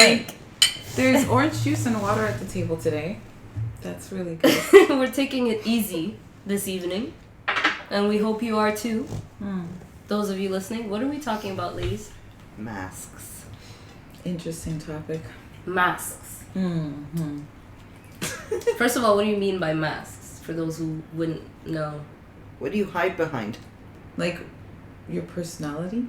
drink. There's orange juice and water at the table today. That's really good. We're taking it easy this evening. And we hope you are too. Those of you listening, what are we talking about, ladies? Masks. Interesting topic. Masks. Mm-hmm. First of all, what do you mean by masks? For those who wouldn't know. What do you hide behind? Like your personality?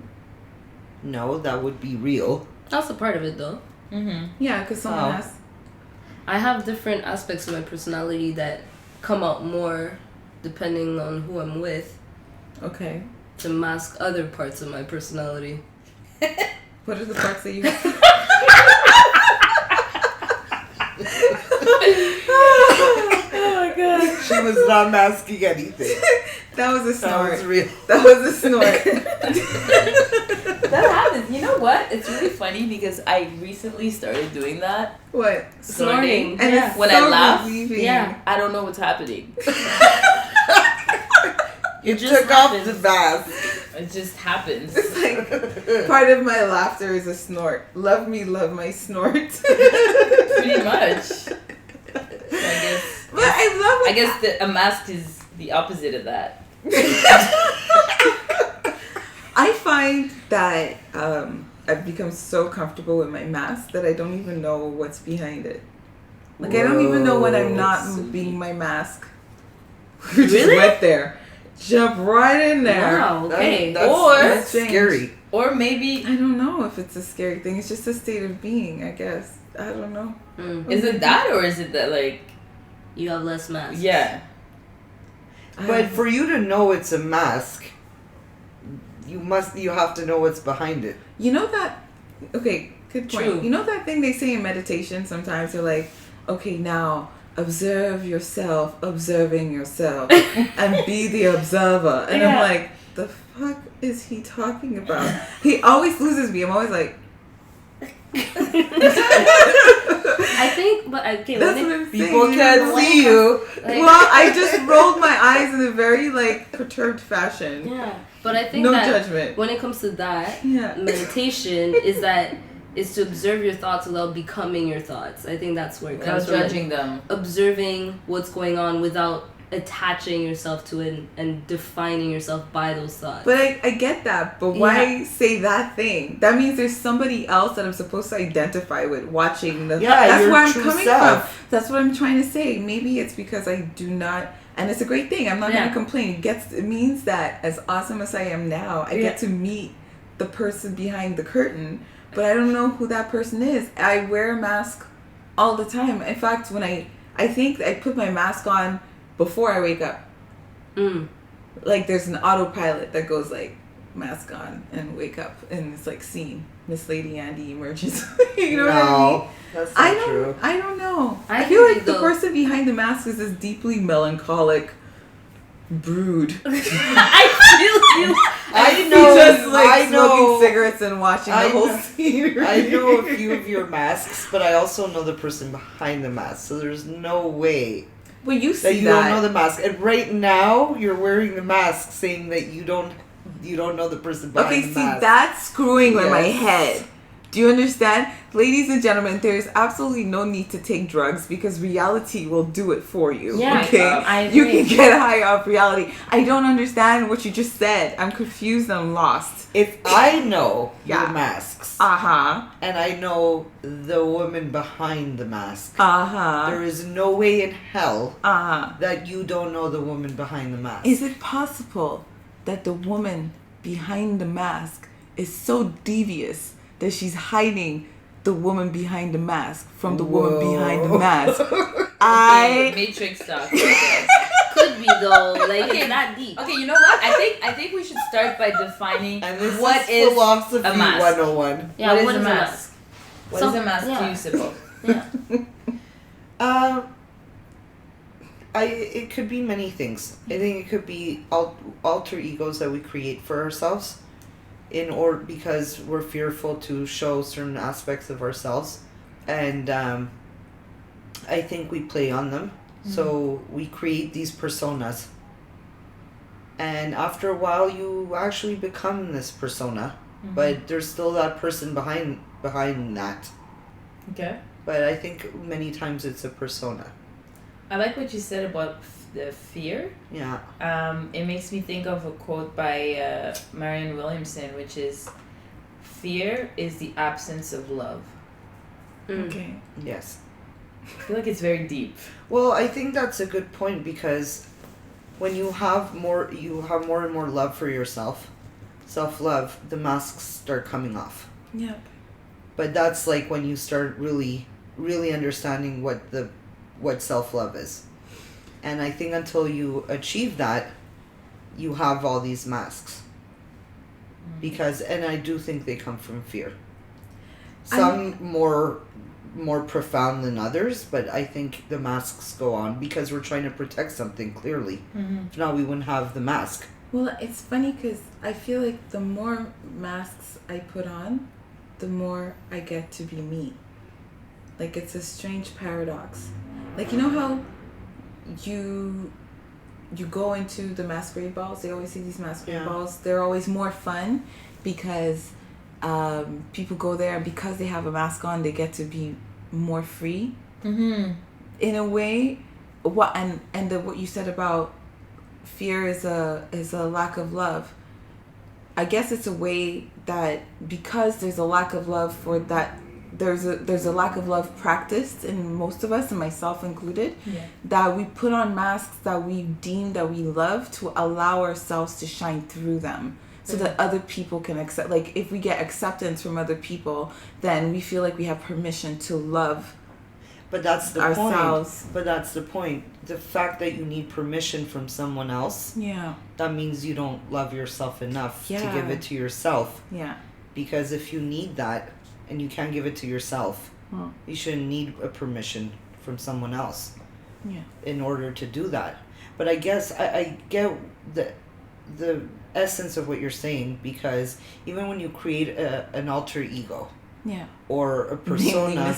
No, that would be real. That's a part of it, though. Mm-hmm. Yeah, because someone asked. I have different aspects of my personality that come out more depending on who I'm with. Okay. To mask other parts of my personality. What are the parts that you... Oh my god. She was not masking anything. That was a snort. That was real. That was a snort. That happens. You know what? It's really funny because I recently started doing that. What? Snorting. And yeah. it's When so I laugh, relieving. yeah, I don't know what's happening. You just took happens. off the mask. It just happens. It's like part of my laughter is a snort. Love me, love my snort. Pretty much. So I guess. But I love it. I guess a mask is the opposite of that. I find that I've become so comfortable with my mask that I don't even know what's behind it. Like, I don't even know when I'm not being my mask. We just went there. Jump right in there. Wow, okay. That's scary. Or maybe... I don't know if it's a scary thing. It's just a state of being, I guess. I don't know. Is it that or is it that, like... You have less masks. Yeah. But for you to know it's a mask, you have to know what's behind it. You know that... Okay, good point. True. You know that thing they say in meditation sometimes? They're like, okay, now... observe yourself observing yourself and be the observer. And I'm like, the fuck is he talking about? He always loses me. I'm always like... I think, but okay, that's what I'm saying. People can't see you. Like, Well, I just rolled my eyes in a very, like, perturbed fashion. yeah, but I think No that judgment. when it comes to that, Yeah. meditation is to observe your thoughts without becoming your thoughts. I think that's where it Without comes from. judging them. Observing what's going on without attaching yourself to it and defining yourself by those thoughts. But I get that, but why say that thing? That means there's somebody else that I'm supposed to identify with watching the... that's your where I'm true coming self. from. That's what I'm trying to say. Maybe it's because I do not... And it's a great thing. I'm not going to complain. It means that as awesome as I am now, I get to meet the person behind the curtain, but I don't know who that person is. I wear a mask all the time. In fact, when I think I put my mask on before I wake up. Like, there's an autopilot that goes like, mask on and wake up, and it's like, scene, Miss Lady Andy emerges. You know what I mean? That's not true. I don't know. I I feel like think the person behind the mask is this deeply melancholic brood. I feel you. I know. Just like I know. smoking cigarettes and watching the whole scenery. I know a few of your masks, but I also know the person behind the mask. So there's no way Well, you that see you don't know the mask. And right now, you're wearing the mask, saying that you don't know the person behind Okay, the see, mask. that's screwing with my Yes. head. Do you understand? Ladies and gentlemen, there's absolutely no need to take drugs because reality will do it for you. Yeah, okay? I agree. You can get high off reality. I don't understand what you just said. I'm confused and lost. If I know Yeah. your masks, Uh-huh. and I know the woman behind the mask, Uh-huh. there is no way in hell Uh-huh. that you don't know the woman behind the mask. Is it possible that the woman behind the mask is so devious that she's hiding the woman behind the mask from the woman behind the mask? Matrix stuff. Could be though. Like, Okay. it's that deep. Okay, you know what? I think we should start by defining And this what is is philosophy a mask. 101. Yeah, what is a mask? What is Some- a mask yeah. to you, Sybil? Yeah. It could be many things. I think it could be alter egos that we create for ourselves, because we're fearful to show certain aspects of ourselves, and I think we play on them. So we create these personas, and after a while, you actually become this persona, but there's still that person behind that. Okay. But I think many times it's a persona. I like what you said about the fear. Yeah. It makes me think of a quote by Marianne Williamson, which is, "Fear is the absence of love." Okay. Yes. I feel like it's very deep. Well, I think that's a good point, because when you have more and more love for yourself, self-love, the masks start coming off. Yep. But that's like when you start really, really understanding what self-love is. And I think until you achieve that, you have all these masks. Because, and I do think they come from fear. Some more profound than others, but I think the masks go on because we're trying to protect something, clearly. If not, we wouldn't have the mask. Well, it's funny because I feel like the more masks I put on, the more I get to be me. Like, it's a strange paradox. Like, you know how you go into the masquerade balls? They always see these masquerade balls. They're always more fun because people go there, and because they have a mask on, they get to be more free. In a way, what you said about fear is a lack of love. I guess it's a way that because there's a lack of love for that, there's a lack of love practiced in most of us, and myself included, that we put on masks that we deem that we love to allow ourselves to shine through them, so that other people can accept. Like, if we get acceptance from other people, then we feel like we have permission to love. But that's the ourselves. point. But that's the point. The fact that you need permission from someone else, that means you don't love yourself enough to give it to yourself. Because if you need that and you can't give it to yourself, you shouldn't need a permission from someone else in order to do that. But I guess I get the essence of what you're saying, because even when you create an alter ego, or a persona.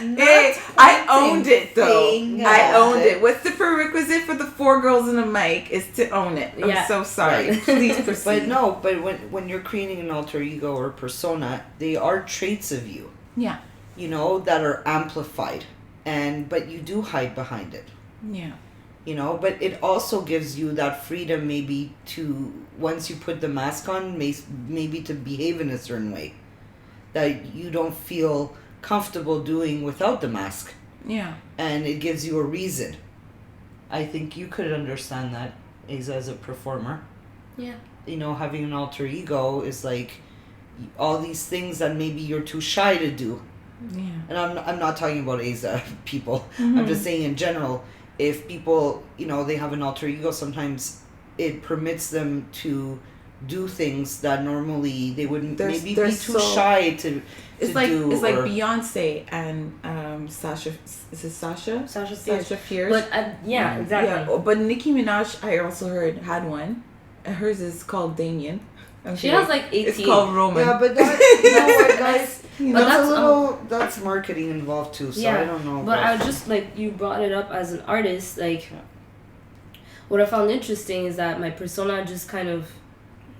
Hey, I owned it though. I owned it. What's the prerequisite for the 4 girls in a mic is to own it. I'm so sorry. Right. Please proceed. But when you're creating an alter ego or persona, they are traits of you. You know, that are amplified, but you do hide behind it. You know, but it also gives you that freedom, maybe to, once you put the mask on, maybe to behave in a certain way that you don't feel comfortable doing without the mask. And it gives you a reason. I think you could understand that, as a performer. You know, having an alter ego is like all these things that maybe you're too shy to do. And I'm not talking about Aza people. I'm just saying in general. If people, you know, they have an alter ego, sometimes it permits them to do things that normally they wouldn't maybe be too shy to do. It's like Beyonce and Sasha. Is it Sasha? Sasha Fierce. But exactly. Yeah, but Nicki Minaj, I also heard, had one. And hers is called Damien. She has like 18. It's called Roman. Yeah, but that, you know what, guys? But that's marketing involved too, so I don't know. But I just, like, you brought it up as an artist, like, what I found interesting is that my persona just kind of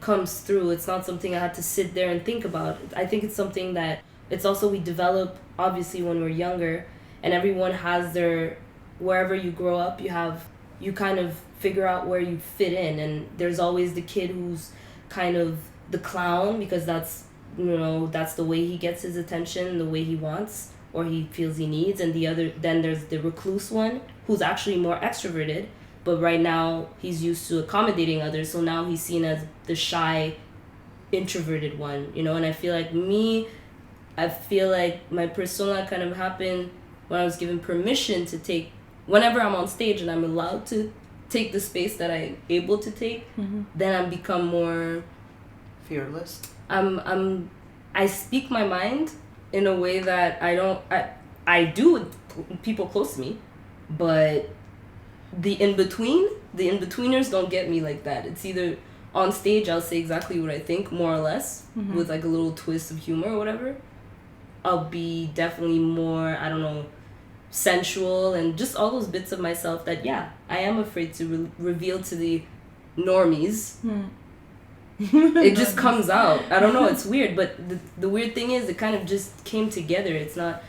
comes through. It's not something I had to sit there and think about. I think it's something that, it's also we develop, obviously, when we're younger, and everyone has their, wherever you grow up, you kind of figure out where you fit in, and there's always the kid who's kind of the clown, because that's, you know, that's the way he gets his attention, the way he wants or he feels he needs, and then there's the recluse one who's actually more extroverted, but right now he's used to accommodating others, so now he's seen as the shy, introverted one, you know. And I feel like my persona kind of happened when I was given permission to take, whenever I'm on stage and I'm allowed to take the space that I'm able to take, then I become more fearless. I speak my mind in a way that I do with people close to me, but the in-betweeners don't get me like that. It's either on stage I'll say exactly what I think, more or less, with like a little twist of humor or whatever. I'll be definitely more, I don't know, sensual, and just all those bits of myself that I am afraid to reveal to the normies. It just comes out. I don't know, it's weird, but the weird thing is it kind of just came together. It's not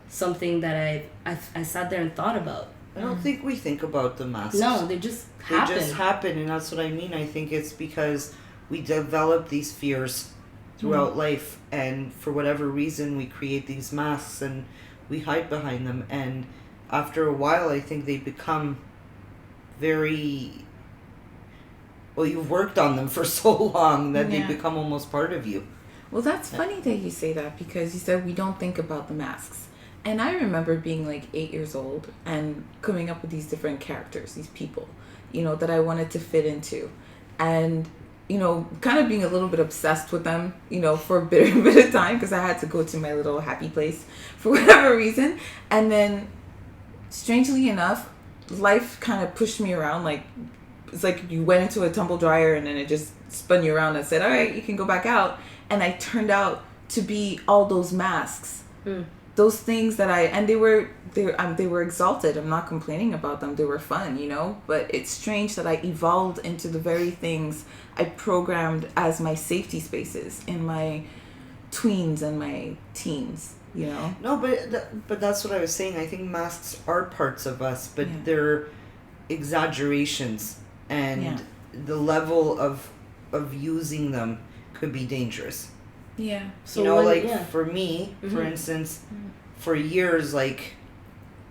something that I sat there and thought about. I don't think we think about the masks. No, they just happen. They just happen, and that's what I mean. I think it's because we develop these fears throughout life, and for whatever reason we create these masks and we hide behind them, and after a while I think they become very, well, you've worked on them for so long that they become almost part of you. Well, that's funny that you say that, because you said we don't think about the masks. And I remember being like 8 years old and coming up with these different characters, these people, that I wanted to fit into. And, kind of being a little bit obsessed with them, for a bit of time, because I had to go to my little happy place for whatever reason. And then, strangely enough, life kind of pushed me around. Like, it's like you went into a tumble dryer and then it just spun you around and said, all right, you can go back out. And I turned out to be all those masks. Those things that they were exalted. I'm not complaining about them. They were fun, but it's strange that I evolved into the very things I programmed as my safety spaces in my tweens and my teens, No, but that's what I was saying. I think masks are parts of us, but they're exaggerations, and the level of using them could be dangerous. Yeah. So for me, for instance, for years, like,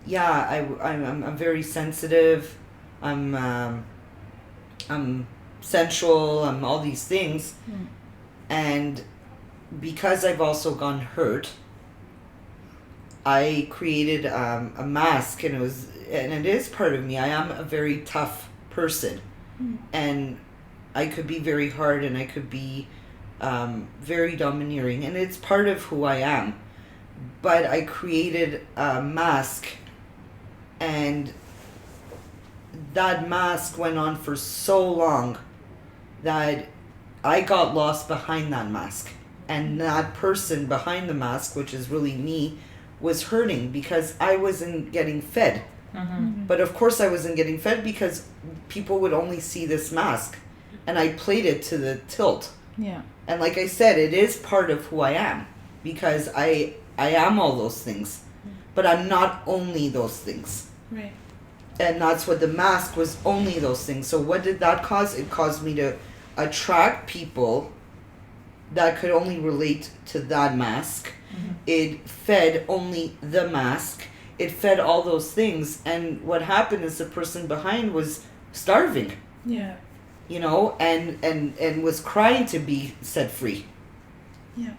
I'm very sensitive. I'm sensual. I'm all these things, and because I've also gone hurt, I created a mask, and it is part of me. I am a very tough person, and I could be very hard, and I could be very domineering, and it's part of who I am. But I created a mask, and that mask went on for so long that I got lost behind that mask, and that person behind the mask, which is really me, was hurting because I wasn't getting fed. But of course I wasn't getting fed because people would only see this mask, and I played it to the tilt. And like I said, it is part of who I am, because I am all those things, but I'm not only those things. Right. And that's what the mask was, only those things. So what did that cause? It caused me to attract people that could only relate to that mask. It fed only the mask. It fed all those things. And what happened is the person behind was starving. Yeah. And was crying to be set free. Yeah.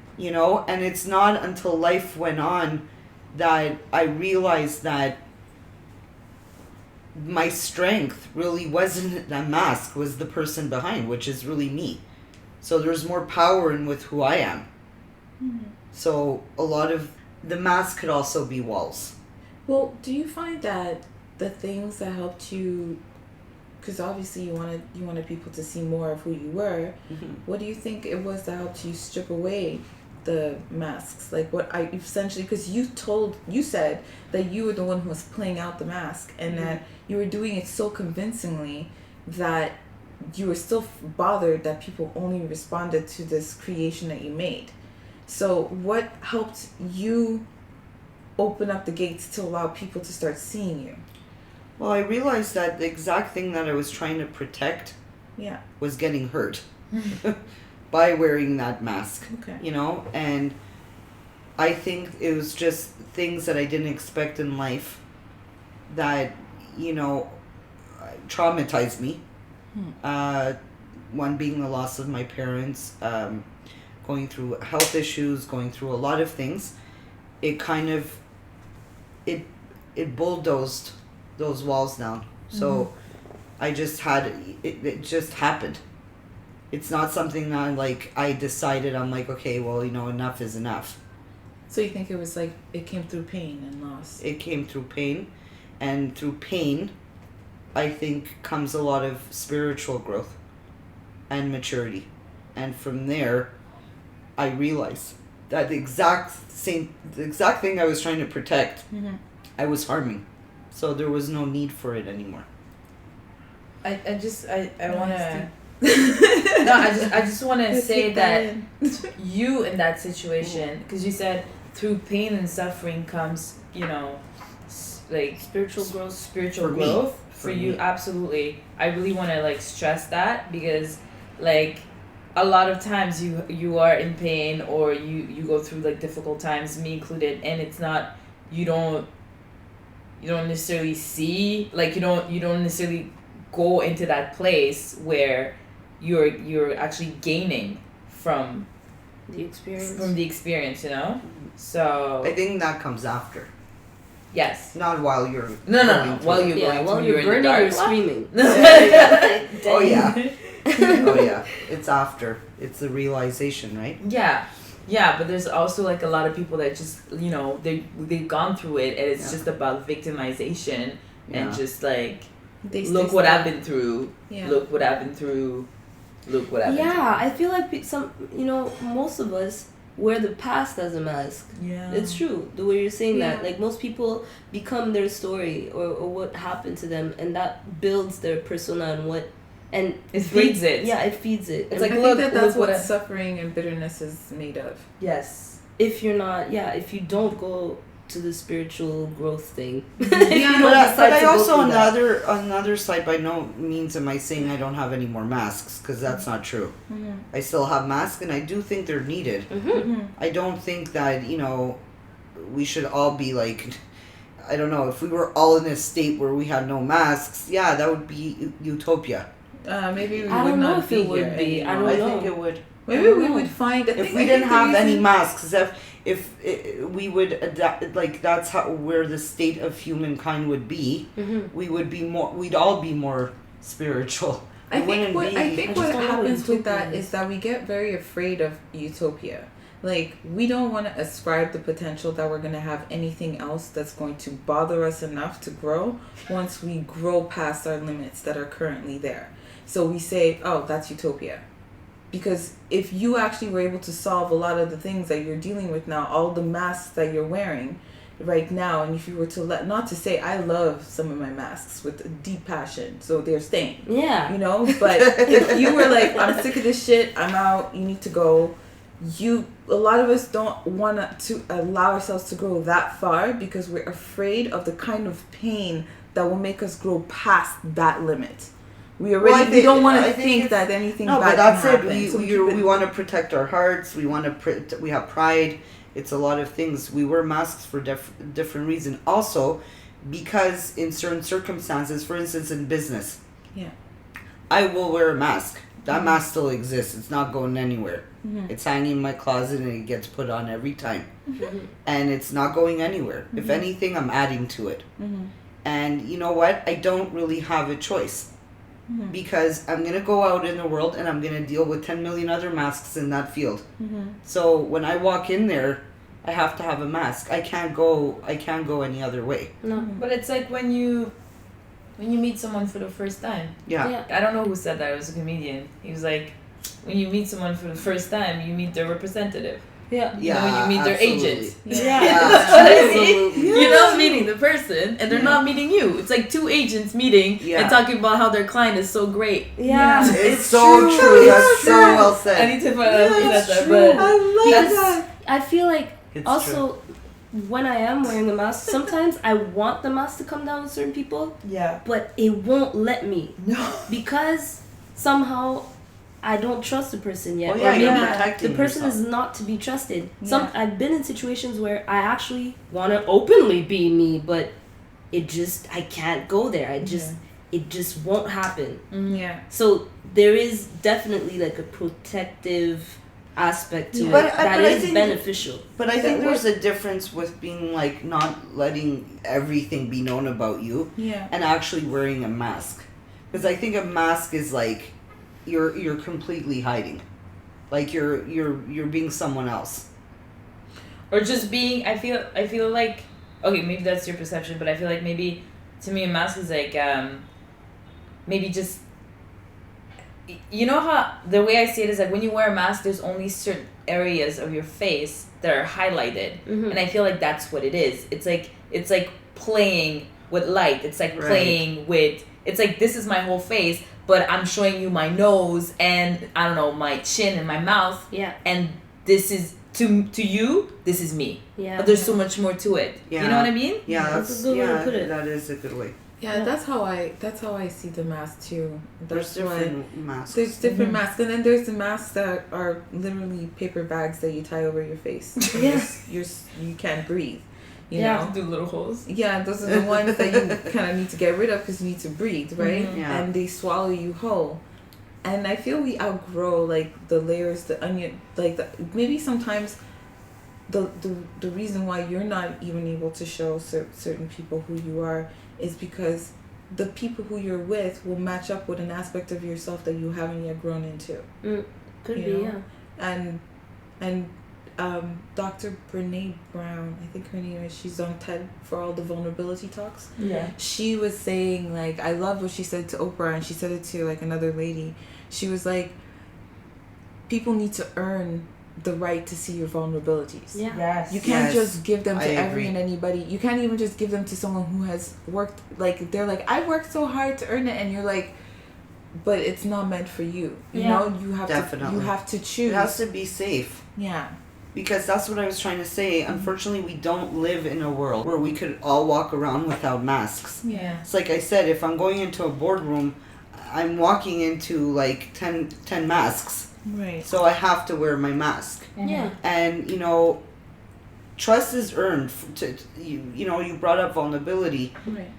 And it's not until life went on that I realized that my strength really wasn't that mask, was the person behind, which is really me. So there's more power in with who I am. So a lot of the mask could also be walls. Well, do you find that the things that helped you, because obviously you wanted people to see more of who you were, what do you think it was that helped you strip away the masks? Like, what I essentially, because you said that you were the one who was playing out the mask, and that you were doing it so convincingly that you were still bothered that people only responded to this creation that you made. So what helped you open up the gates to allow people to start seeing you? Well, I realized that the exact thing that I was trying to protect was getting hurt by wearing that mask. Okay. And I think it was just things that I didn't expect in life that, traumatized me. One being the loss of my parents, going through health issues, going through a lot of things. It kind of, it bulldozed those walls down. So I just had, it just happened. It's not something that I decided, I'm like, okay, well, enough is enough. So you think it was like, it came through pain and loss? It came through pain, and through pain, I think, comes a lot of spiritual growth and maturity. And from there, I realized that the exact thing I was trying to protect, I was harming. So there was no need for it anymore. I want to No, I just want to say that you in that situation, because you said through pain and suffering comes, like spiritual growth. Spiritual For growth me. for you, absolutely. I really want to like stress that, because like a lot of times you are in pain, or you go through like difficult times, me included, and it's not, you don't necessarily see, like you don't necessarily go into that place where you're actually gaining from The experience. So I think that comes after, yes. not while you're No. going through While it. you're while going you're through, burning, you're in you're the dark. screaming. Oh yeah. Oh yeah. It's after. It's the realization, right? Yeah, but there's also like a lot of people that just they've gone through it, and it's just about victimization and just like, look what I've been through. Yeah. Look what I've been through. Look what I've been through. Yeah, I feel like most of us wear the past as a mask. Yeah. It's true, the way you're saying Yeah. that. Like, most people become their story or what happened to them, and that builds their persona and It feeds it. Yeah, it feeds it. It's And like, I look, think that's look what what suffering and bitterness is made of. Yes. if you don't go to the spiritual growth thing. Yeah, But I also another side, by no means am I saying I don't have any more masks, because that's not true. Mm-hmm. I still have masks, and I do think they're needed. Mm-hmm. I don't think that we should all be like, I don't know, if we were all in a state where we had no masks, yeah, that would be utopia. Maybe we I would don't know not if be it would here be. I anymore. don't I know. think it would. Maybe we would find If we didn't have any masks, if we would adapt, like that's where the state of humankind would be. Mm-hmm. We'd all be more spiritual. I think what I just what don't know what happens with that utopia is that we get very afraid of utopia. Like, we don't want to ascribe the potential that we're going to have anything else that's going to bother us enough to grow once we grow past our limits that are currently there. So we say, oh, that's utopia. Because if you actually were able to solve a lot of the things that you're dealing with now, all the masks that you're wearing right now, and if you were to not to say, I love some of my masks with deep passion, so they're staying. Yeah. But if you were like, I'm sick of this shit, I'm out, you need to go, a lot of us don't want to allow ourselves to grow that far because we're afraid of the kind of pain that will make us grow past that limit. We don't want to think that anything bad but that's can it. happen. We want to protect our hearts. We have pride. It's a lot of things. We wear masks for different reason. Also, because in certain circumstances, for instance, in business, I will wear a mask. That mask still exists. It's not going anywhere. Mm-hmm. It's hanging in my closet and it gets put on every time. Mm-hmm. And it's not going anywhere. If anything, I'm adding to it. Mm-hmm. And you know what? I don't really have a choice. Mm-hmm. Because I'm going to go out in the world and I'm going to deal with 10 million other masks in that field. Mm-hmm. So when I walk in there, I have to have a mask. I can't go any other way. No. But it's like when you meet someone for the first time. Yeah. I don't know who said that. It was a comedian. He was like, when you meet someone for the first time, you meet their representative. Yeah. When you meet their agent. Absolutely. You're not meeting the person, and they're not meeting you. It's like two agents meeting and talking about how their client is so great. Yeah. It's so true. That's so well I said. need to find out who said that, true. but I love that. I feel like It's also when I am wearing a mask, sometimes I want the mask to come down with certain people, yeah. but it won't let me No. because somehow I don't trust the person yet. Oh, yeah, or you're maybe protecting the person yourself. is not to be trusted. Yeah. I've been in situations where I actually want to openly be me, but I can't go there. It just won't happen. Yeah. So there is definitely like a protective aspect to it But that I is think- beneficial. But I think there's a difference with being like not letting everything be known about you Yeah. and actually wearing a mask. Because I think a mask is like you're completely hiding. Like you're being someone else. Or just being, I feel like, okay, maybe that's your perception, but I feel like maybe, to me, a mask is like, maybe just, you know how, the way I see it is like when you wear a mask, there's only certain areas of your face that are highlighted. Mm-hmm. And I feel like that's what it is. It's like playing with light. It's like Right. playing with It's like, this is my whole face, but I'm showing you my nose and, I don't know, my chin and my mouth. Yeah. And this is, to you, this is me. Yeah. But there's so much more to it. Yeah. You know what I mean? Yeah, That's a good way to put it. That is a good way. Yeah, that's how I see the mask too. There's different masks. There's different masks, and then there's the masks that are literally paper bags that you tie over your face. Yes. You can't breathe. You Yeah. know? Do little holes. Yeah, those are the ones that you kind of need to get rid of because you need to breathe, right? Yeah. And they swallow you whole. And I feel we outgrow like the layers, the onion, like maybe sometimes the reason why you're not even able to show certain people who you are is because the people who you're with will match up with an aspect of yourself that you haven't yet grown into. Could You be, know? yeah. And Dr. Brene Brown, I think her name is, she's on TED for all the vulnerability talks. Yeah. She was saying, like, I love what she said to Oprah, and she said it to like another lady. She was like, people need to earn the right to see your vulnerabilities. Yeah. Yes. You can't Yes, just give them to I every agree. and anybody. You can't even just give them to someone who has worked, like, they're like, I worked so hard to earn it, and you're like, but it's not meant for you. You Yeah. know, you have Definitely. to choose. It has to be safe. Yeah. Because that's what I was trying to say. Unfortunately, we don't live in a world where we could all walk around without masks. Yeah. It's like I said, if I'm going into a boardroom, I'm walking into like 10 masks. Right. So I have to wear my mask. Yeah. And, trust is earned. You brought up vulnerability. Right.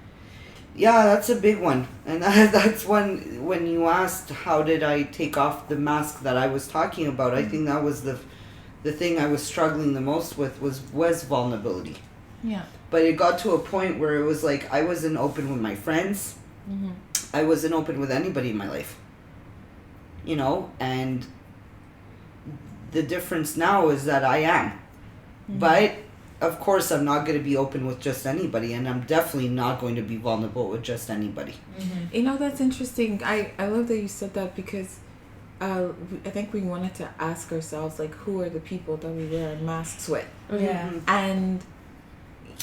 Yeah, that's a big one. And that's one, when you asked how did I take off the mask that I was talking about, I think that was the thing I was struggling the most with was vulnerability. Yeah. But it got to a point where it was like I wasn't open with my friends. Mm-hmm. I wasn't open with anybody in my life. And the difference now is that I am. Mm-hmm. But of course I'm not going to be open with just anybody, and I'm definitely not going to be vulnerable with just anybody. You know, that's interesting. I love that you said that because I think we wanted to ask ourselves, like, who are the people that we wear our masks with? Yeah. And,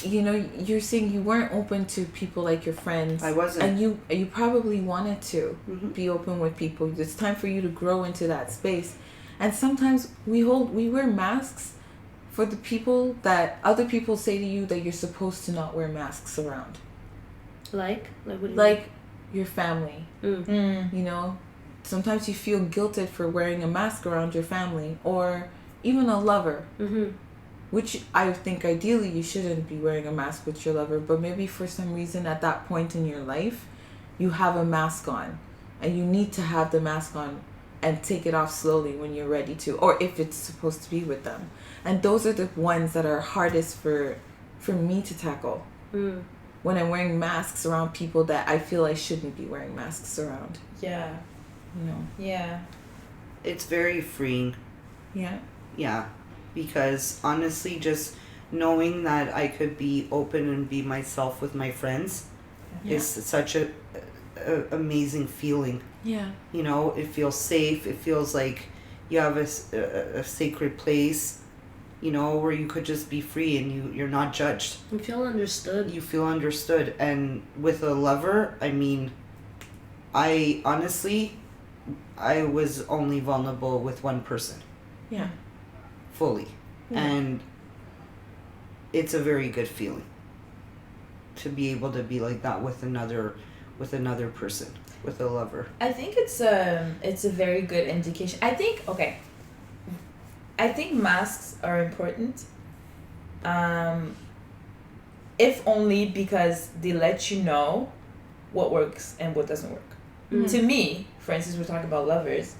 you're saying you weren't open to people like your friends. I wasn't. And you probably wanted to Mhm. be open with people. It's time for you to grow into that space. And sometimes we wear masks for the people that other people say to you that you're supposed to not wear masks around. Like what do you Like your family. mean? Sometimes you feel guilted for wearing a mask around your family, or even a lover, which I think ideally you shouldn't be wearing a mask with your lover, but maybe for some reason at that point in your life you have a mask on and you need to have the mask on and take it off slowly when you're ready to, or if it's supposed to be with them. And those are the ones that are hardest for me to tackle. When I'm wearing masks around people that I feel I shouldn't be wearing masks around. Yeah. Yeah. It's very freeing. Yeah. Yeah, because honestly, just knowing that I could be open and be myself with my friends is such a amazing feeling. Yeah. It feels safe. It feels like you have a sacred place, where you could just be free and you're not judged. You feel understood. You feel understood. And with a lover, I mean, I honestly, I was only vulnerable with one person. Yeah. Fully. Yeah. And it's a very good feeling to be able to be like that with another person, with a lover. I think it's a very good indication. I think masks are important. If only because they let you know what works and what doesn't work. To me, for instance, we're talking about lovers.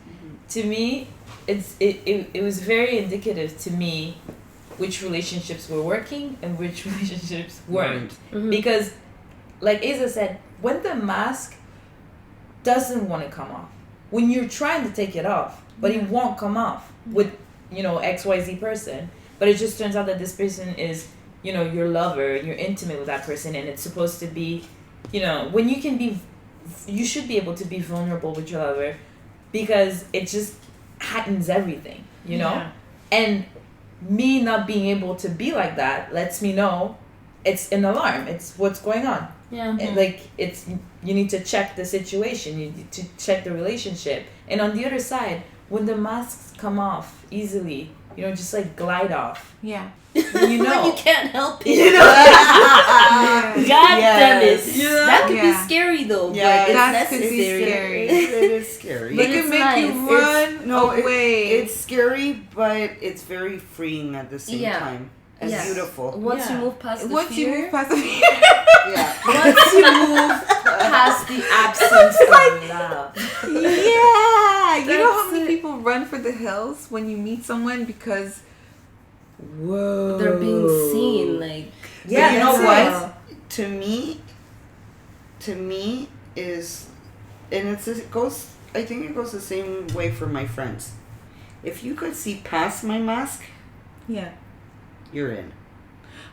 To me, it was very indicative to me which relationships were working and which relationships weren't. Because, like Asa said, when the mask doesn't want to come off, when you're trying to take it off, but it won't come off with, XYZ person, but it just turns out that this person is, your lover, and you're intimate with that person, and it's supposed to be, when you should be able to be vulnerable with your lover, because it just heightens everything, And me not being able to be like that lets me know it's an alarm. It's what's going on. Yeah. And, like, it's, you need to check the situation, you need to check the relationship. And on the other side, when the masks come off easily, you know, just like glide off. Yeah. You know. You can't help it. You know? God damn it. Yes. Yeah. That could Yeah. be scary though, Yeah, but it's that could be necessary. scary. It is scary. But It can it's make nice. you run away. It's scary, but it's very freeing at the same time. And Yes. beautiful. Once you Yeah. move past the Once fear, you move past the fear. Yeah. once you move past the absence of love. Yeah. You know how That's many it. people run for the hills when you meet someone because, whoa, They're being seen, like Yeah, you know that's what? To me is, and it goes. I think it goes the same way for my friends. If you could see past my mask, Yeah. you're in.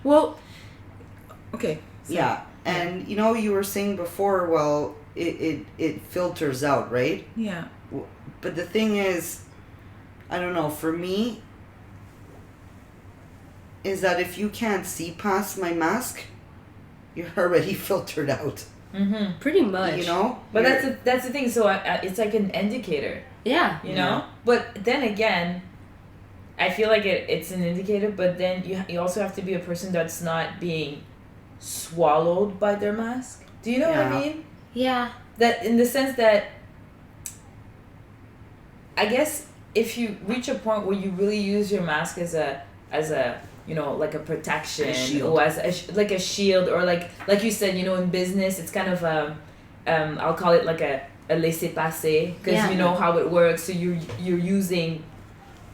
Well, okay. So, Yeah, and you know, you were saying before. Well, it filters out, right? Yeah. But the thing is, I don't know. For me, is that if you can't see past my mask, you're already filtered out. Mm-hmm. pretty much. You know. But You're- that's the thing. So it's like an indicator, Yeah. you Yeah. know. But then again, I feel like it's an indicator. But then you also have to be a person that's not being swallowed by their mask. Do you know what I Yeah. mean? Yeah. That in the sense that, I guess if you reach a point where you really use your mask as a you know, like a protection, A shield. or as like a shield, or like you said, you know, in business it's kind of I'll call it like a laissez-passer, because Yeah. you know how it works, so you're using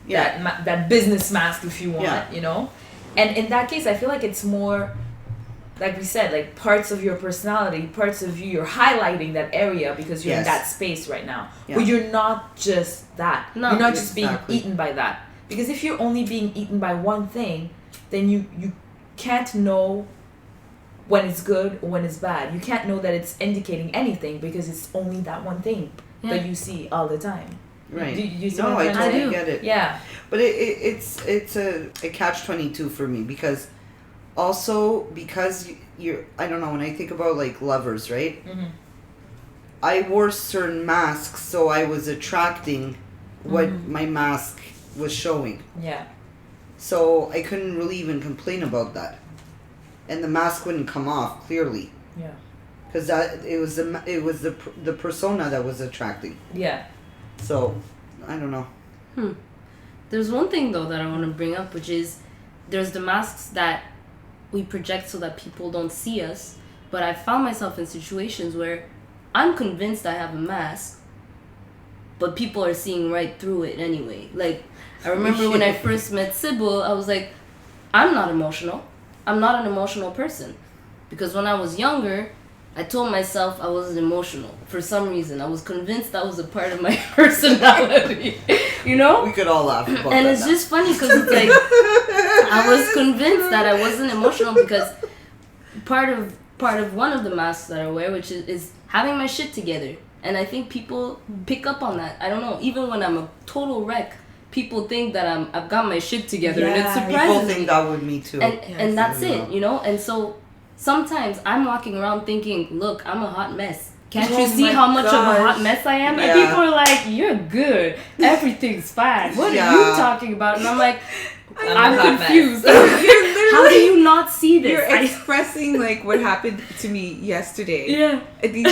Yeah. that business mask, if you want. Yeah. You know, and in that case I feel like it's more, like we said, like parts of your personality, parts of you, you're highlighting that area because you're in Yes. that space right now. Yeah. But you're not just that. No. You're not just being Exactly. eaten by that. Because if you're only being eaten by one thing, then you can't know when it's good or when it's bad. You can't know that it's indicating anything because it's only that one thing that you see all the time. Right. Do you see No, what I I'm trying to totally do. get it. Yeah. But it's a catch-22 for me, because also because you're, I don't know, when I think about like lovers, right? Mm-hmm. I wore certain masks, so I was attracting what my mask was showing. Yeah. So I couldn't really even complain about that, and the mask wouldn't come off clearly, Yeah. because it was the persona that was attracting. Yeah. So I don't know. There's one thing though that I want to bring up, which is there's the masks that we project so that people don't see us. But I found myself in situations where I'm convinced I have a mask, but people are seeing right through it anyway. Like, I remember when I first met Sybil, I was like, I'm not emotional. I'm not an emotional person. Because when I was younger, I told myself I wasn't emotional. For some reason, I was convinced that was a part of my personality. You know? We could all laugh about And that it's now. just funny because it's like, I was convinced that I wasn't emotional because part of one of the masks that I wear, which is having my shit together. And I think people pick up on that. I don't know. Even when I'm a total wreck, people think that I've got my shit together, and it Yeah, surprises People me. think that with me too. And that's it, you know. And so sometimes I'm walking around thinking, look, I'm a hot mess. Can't you Oh see my how much of a gosh. hot mess I am? Yeah. And people are like, you're good. Everything's fine. What are Yeah. you talking about? And I'm like, I'm a I'm hot confused. You're How do you not see this? You're I- expressing like what happened to me yesterday. yeah.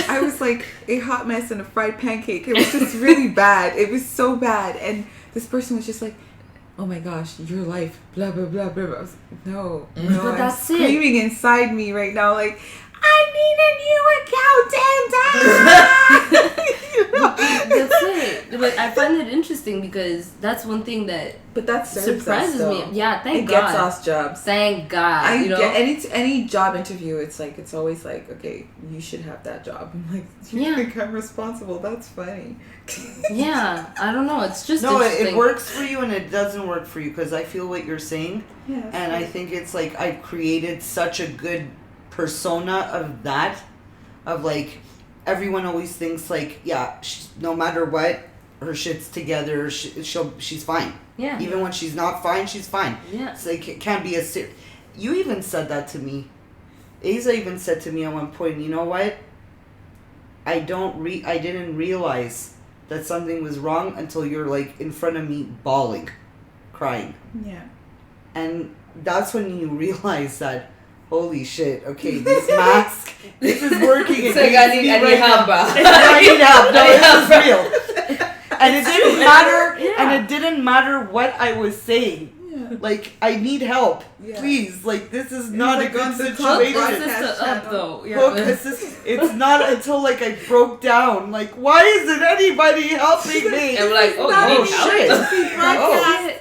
I was like a hot mess and a fried pancake. It was just really bad. It was so bad. And this person was just like, oh my gosh, your life, blah, blah, blah, blah. blah. I was like, no, But I'm that's it. screaming inside me right now, like, I need a new accountant. That's it. But I find it interesting because that's one thing that But that serves surprises us, me. though. Yeah, thank It God. gets us jobs. Thank God. I you know? get any job interview. It's always like, okay, you should have that job. I'm like, you Yeah. think I'm responsible? That's funny. Yeah, I don't know. It's just No, interesting. it works for you and it doesn't work for you, because I feel what you're saying, Yeah. and I think it's like I've created such a good persona of that, of like everyone always thinks like, yeah, no matter what, her shit's together. She's fine. Yeah. Even when she's not fine, she's fine. Yeah. It's like it can't be a you even said that to me Asa even said to me at one point, you know what? I didn't realize that something was wrong until you're like in front of me bawling, crying. Yeah. And that's when you realize that, holy shit, okay, this mask, this is working It's against like I need help, bro. I need help. No, this is real. And it didn't matter. Yeah. And it didn't matter what I was saying. Yeah. Like, I need help. Yeah. Please. Like, this is not a like good on the top situation. right. Sister up though. Yeah. Look, it's not until like I broke down. Like, why isn't anybody helping me? And we're like, oh, Not you oh need shit! help? Oh,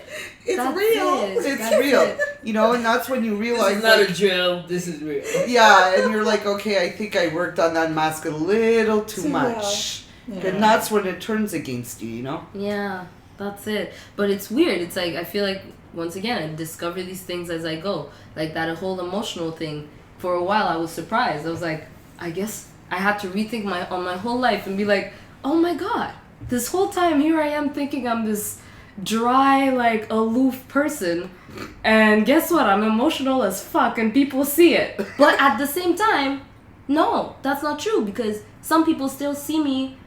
It's That's real. it. it's That's real. it. You know, and that's when you This realize, is not like, a drill. This is real. yeah, and you're like, okay, I think I worked on that mask a little too much. Yeah. And that's when it turns against you, you know? Yeah, that's it. But it's weird. It's like I feel like once again I discover these things as I go. Like that whole emotional thing. For a while I was surprised. I was like, I guess I had to rethink my whole life and be like, oh my god, this whole time here I am thinking I'm this dry, like aloof person, and guess what? I'm emotional as fuck and people see it. But at the same time, no, that's not true, because some people still see me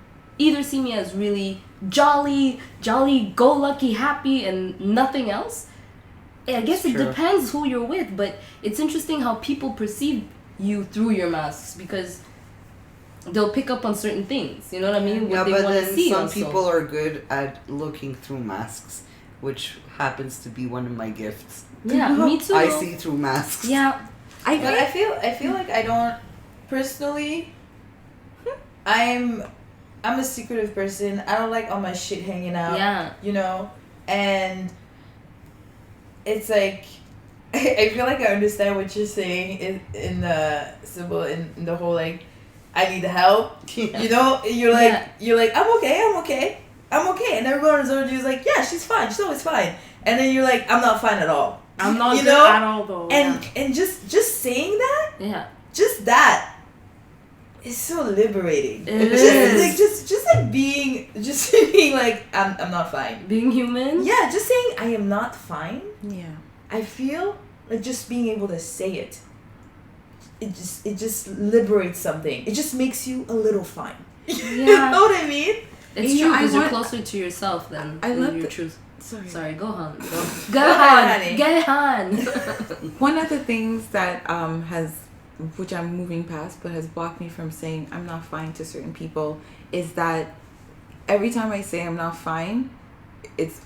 as really jolly go lucky, happy, and nothing else. I guess it True. depends who you're with, but it's interesting how people perceive you through your masks, because they'll pick up on certain things. You know what I mean? Yeah, What they but want to then see. some also. people are good at looking through masks, which happens to be one of my gifts. Yeah, me too. I see through masks. Yeah, But I feel like I don't personally. I'm a secretive person. I don't like all my shit hanging out. yeah. You know, and it's like I feel like I understand what you're saying in the symbol in the whole like I need help. Yeah. You know, you're like Yeah. you're like I'm okay, and everyone is already like yeah, she's fine, she's always fine, and then you're like I'm not fine at all. I'm not you good know? at all though. And just saying that, yeah. just that is so liberating. It just is. like just being like I'm not fine. Being human. Yeah, just saying I am not fine. Yeah. I feel like just being able to say it. It just liberates something. It just makes you a little fine. You know what I mean? It's Yeah, true, I because you're want- closer to yourself than I love your the- truth. Sorry. Go on. Go ahead, on. honey. Get on. One of the things that which I'm moving past, but has blocked me from saying I'm not fine to certain people, is that every time I say I'm not fine,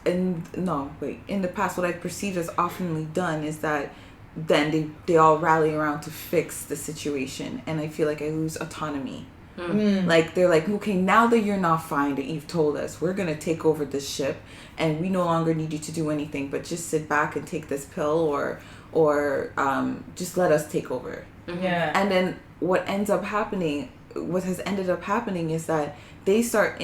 in the past, what I've perceived as oftenly done is that then they all rally around to fix the situation, and I feel like I lose autonomy. Like they're like, okay, now that you're not fine, that you've told us, we're gonna take over this ship, and we no longer need you to do anything but just sit back and take this pill, or just let us take over. Yeah. And then what has ended up happening is that they start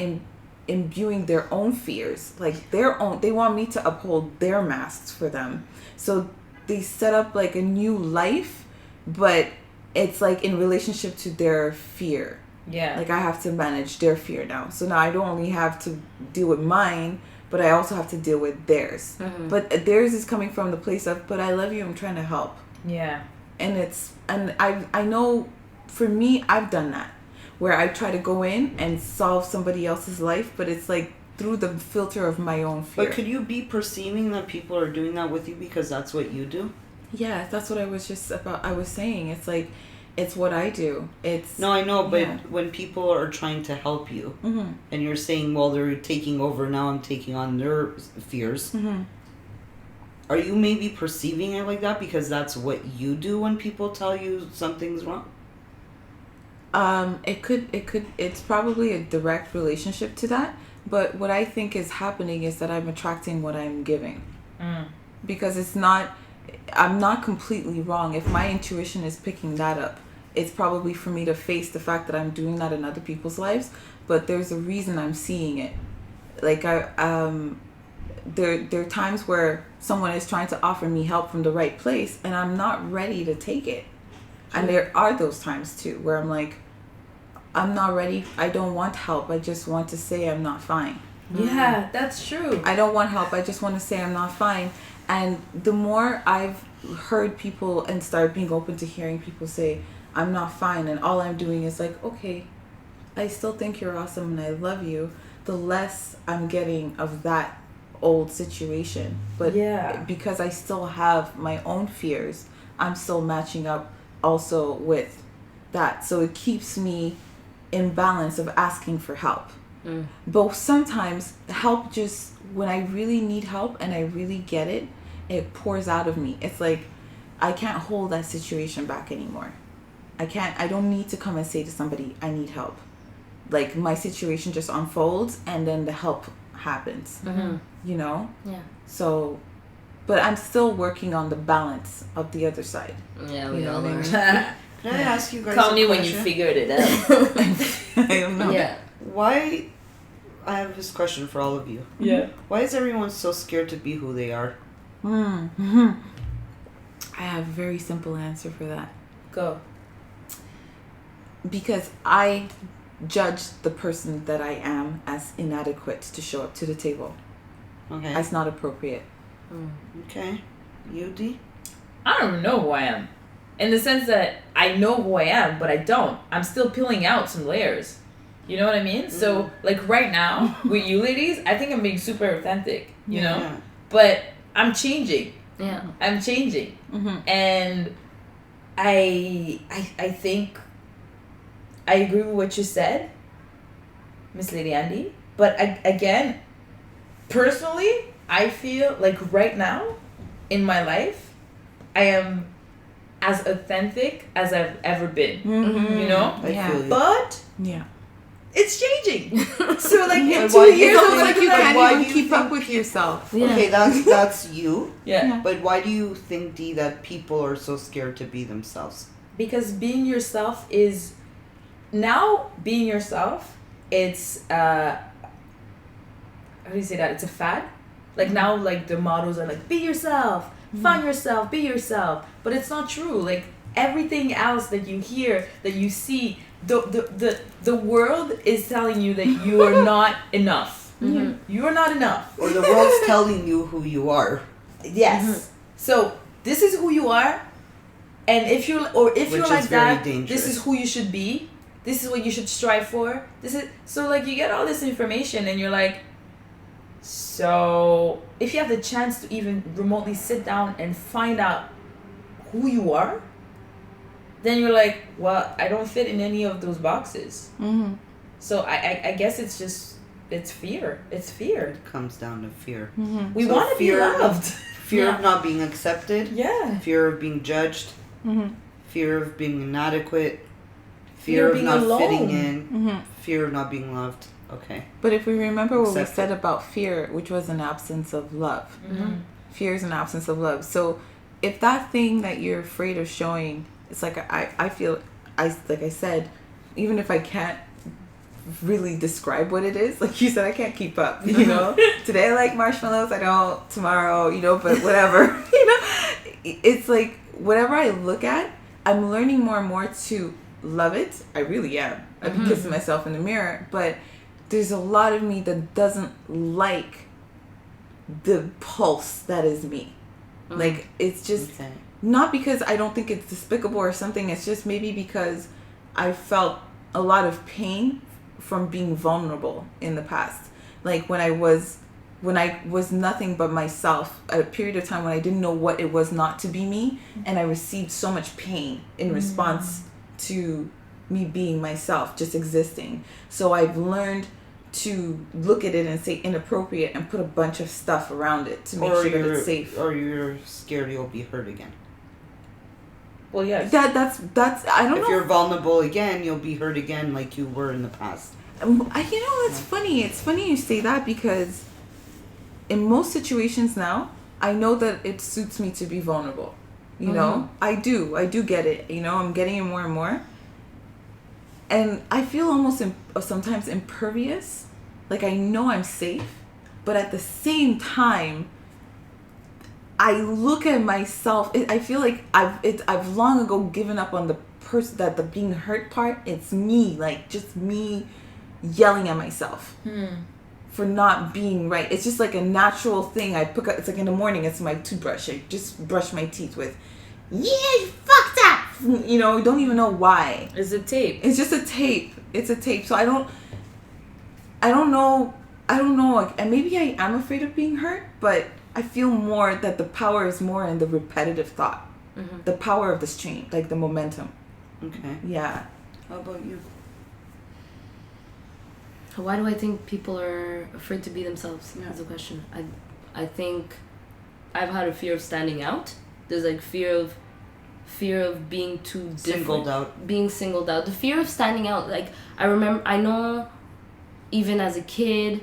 imbuing their own fears, like they want me to uphold their masks for them. So they set up like a new life, but it's like in relationship to their fear. Yeah. Like I have to manage their fear now. So now I don't only have to deal with mine, but I also have to deal with theirs. But theirs is coming from the place of, but I love you, I'm trying to help. Yeah. And I know for me, I've done that, where I try to go in and solve somebody else's life, but it's like through the filter of my own fear. But could you be perceiving that people are doing that with you because that's what you do? Yeah, that's what I was saying. It's like, it's what I do. No, I know, but yeah. when people are trying to help you, and you're saying, well, they're taking over, now I'm taking on their fears, are you maybe perceiving it like that because that's what you do when people tell you something's wrong? It's probably a direct relationship to that, but what I think is happening is that I'm attracting what I'm giving. Because I'm not completely wrong. If my intuition is picking that up, it's probably for me to face the fact that I'm doing that in other people's lives, but there's a reason I'm seeing it. Like there are times where someone is trying to offer me help from the right place and I'm not ready to take it. And there are those times too where I'm like, I'm not ready. I don't want help. I just want to say I'm not fine. Yeah, that's true. I don't want help. I just want to say I'm not fine. And the more I've heard people and started being open to hearing people say, I'm not fine, and all I'm doing is like, okay, I still think you're awesome and I love you, the less I'm getting of that old situation. But because I still have my own fears, I'm still matching up also with that. So it keeps me in balance of asking for help. But sometimes help just, when I really need help and I really get it, it pours out of me. It's like I can't hold that situation back anymore. I don't need to come and say to somebody, I need help. Like, my situation just unfolds and then the help happens. You know? Yeah. So, but I'm still working on the balance of the other side. Yeah, we all are. Can I ask you guys Call me a when you question? figured it out. I don't know. Yeah. Why? I have this question for all of you. Yeah. Why is everyone so scared to be who they are? I have a very simple answer for that. Go. Because I judge the person that I am as inadequate to show up to the table. Okay. As not appropriate. Okay. You, D? I don't even know who I am. In the sense that I know who I am, but I don't. I'm still peeling out some layers. You know what I mean? So, like, right now, with you ladies, I think I'm being super authentic, you know? Yeah. But I'm changing. Yeah. I'm changing. And I think I agree with what you said, Miss Lady Andy. But again, personally, I feel like right now in my life, I am as authentic as I've ever been. You know? I feel you. But it's changing. So like in But 2 why do you years, It's think- almost like you But can't why even do you keep up think with yourself. Yeah. Okay, that's you. Yeah. But why do you think, D, that people are so scared to be themselves? Because being yourself is now being yourself. It's how do you say that? It's a fad. Like now, like the mottos are like be yourself, find yourself, be yourself. But it's not true. Like everything else that you hear, that you see, the world is telling you that you are not enough. You are not enough. Or the world's telling you who you are. Yes. So this is who you are, and if you're Which like is very that, dangerous. this is who you should be. This is what you should strive for. This is so like you get all this information, and you're like, so if you have the chance to even remotely sit down and find out who you are, then you're like, well, I don't fit in any of those boxes. So I guess it's just it's fear. It's fear. It comes down to fear. We So want to be fear- loved. Fear of not being accepted. Yeah. Fear of being judged. Fear of being inadequate. Fear Fear of of being not alone. fitting in. Fear of not being loved. Okay. But if we remember what we Accept said it. about fear, which was an absence of love. Fear is an absence of love. So if that thing that you're afraid of showing, it's like I feel, like I said, even if I can't really describe what it is, like you said, I can't keep up, you know? Today I like marshmallows, I don't tomorrow, you know, but whatever. You know, it's like whatever I look at, I'm learning more and more to love it. I really am. I've been kissing myself in the mirror, but there's a lot of me that doesn't like the pulse that is me. Like, it's just Okay. not because I don't think it's despicable or something. It's just maybe because I felt a lot of pain from being vulnerable in the past. Like when I was nothing but myself at a period of time when I didn't know what it was not to be me, and I received so much pain in response to me being myself, just existing. So I've learned to look at it and say inappropriate and put a bunch of stuff around it to make sure that it's safe. Or you're scared you'll be hurt again. Well, yes. That's I don't If know. you're vulnerable again, you'll be hurt again like you were in the past. It's funny. It's funny you say that because in most situations now, I know that it suits me to be vulnerable. You know, I do get it. You know, I'm getting it more and more. And I feel almost sometimes impervious. Like I know I'm safe, but at the same time, I look at myself. I feel like I've long ago given up on the person that the being hurt part. It's me, like just me yelling at myself for not being right. It's just like a natural thing. It's like in the morning. It's my toothbrush. I just brush my teeth with. Yeah, you fucked up. you know, don't even know why. It's a tape. It's just a tape. It's a tape. So I don't know. Like, and maybe I am afraid of being hurt, but I feel more that the power is more in the repetitive thought. Mm-hmm. The power of this chain, like the momentum. Okay. Yeah. How about you? Why do I think people are afraid to be themselves? Yeah. That's a question. I think I've had a fear of standing out. There's like fear of being too different. Singled out. Being singled out. The fear of standing out. Like, I know even as a kid,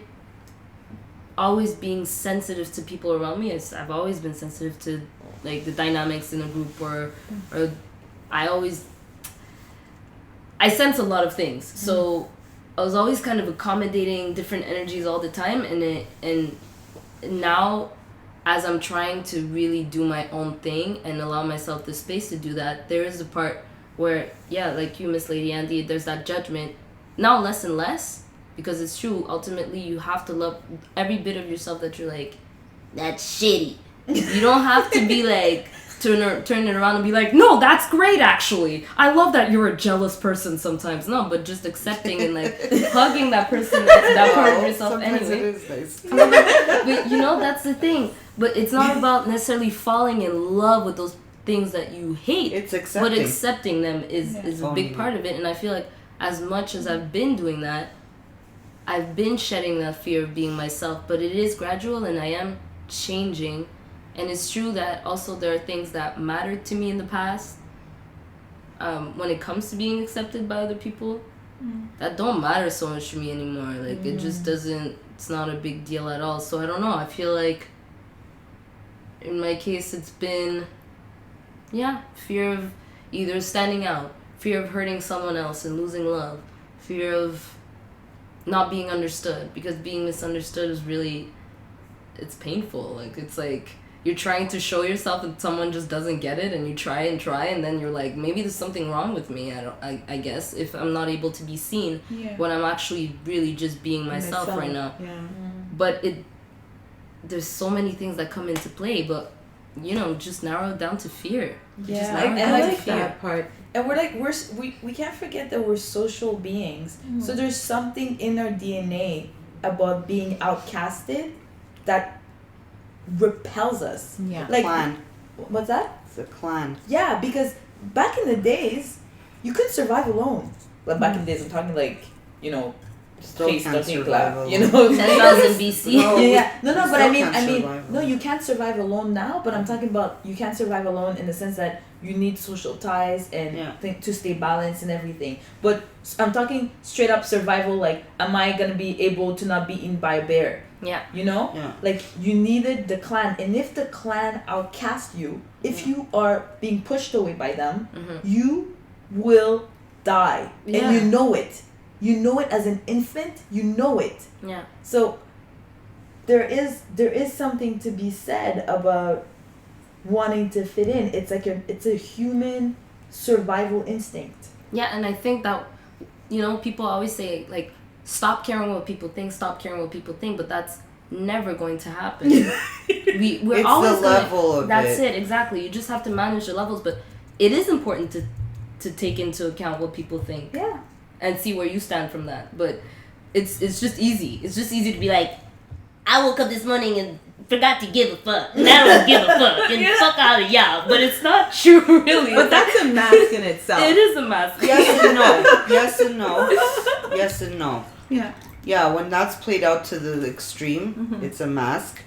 always being sensitive to people around me. I've always been sensitive to like the dynamics in a group or I sense a lot of things. So I was always kind of accommodating different energies all the time, and now as I'm trying to really do my own thing and allow myself the space to do that, there is a part where, yeah, like you, Miss Lady Andy, there's that judgment. Now less and less, because it's true, ultimately you have to love every bit of yourself that you're like, that's shitty. You don't have to be like, turn it around and be like, no, that's great actually. I love that you're a jealous person sometimes. No, but just accepting and like hugging that person, that part of yourself sometimes anyway. It is nice. But you know, that's the thing. But it's not about necessarily falling in love with those things that you hate. It's accepting. But accepting them is a big part of it. And I feel like as much as I've been doing that, I've been shedding that fear of being myself. But it is gradual and I am changing. And it's true that also there are things that mattered to me in the past when it comes to being accepted by other people that don't matter so much to me anymore. Like, it just doesn't, it's not a big deal at all. So I don't know. I feel like in my case, it's been, fear of either standing out, fear of hurting someone else and losing love, fear of not being understood, because being misunderstood is really, it's painful. Like, it's like, you're trying to show yourself and someone just doesn't get it, and you try and then you're like, maybe there's something wrong with me. I guess if I'm not able to be seen when I'm actually really just being myself right now. Yeah. But there's so many things that come into play, but you know, just narrow it down to fear. Yeah, I like that part. And we're like, we can't forget that we're social beings. So there's something in our DNA about being outcasted that repels us. Yeah. Like, clan. What's that? It's a clan. Yeah, because back in the days, you couldn't survive alone. Like back in the days, I'm talking like, you know, still can't survive alone. You know, 10,000 BC. No, but I mean, no, you can't survive alone now. But I'm talking about you can't survive alone in the sense that you need social ties and to stay balanced and everything. But I'm talking straight up survival. Like, am I gonna be able to not be eaten by a bear? Yeah. You know? Yeah. Like, you needed the clan. And if the clan outcast you, if you are being pushed away by them, you will die. Yeah. And you know it. You know it as an infant. You know it. Yeah. So there is something to be said about wanting to fit in. It's like it's a human survival instinct. Yeah, and I think that, you know, people always say, like, stop caring what people think, but that's never going to happen. We're it's always the level of that's it, exactly. You just have to manage the levels, but it is important to take into account what people think. Yeah. And see where you stand from that. But it's just easy. It's just easy to be like, I woke up this morning and forgot to give a fuck. And I don't give a fuck. And fuck out of y'all. But it's not true, really. But that's a mask in itself. It is a mask. Yes and no. Yes and no. Yes and no. Yeah. Yeah, when that's played out to the extreme, it's a mask.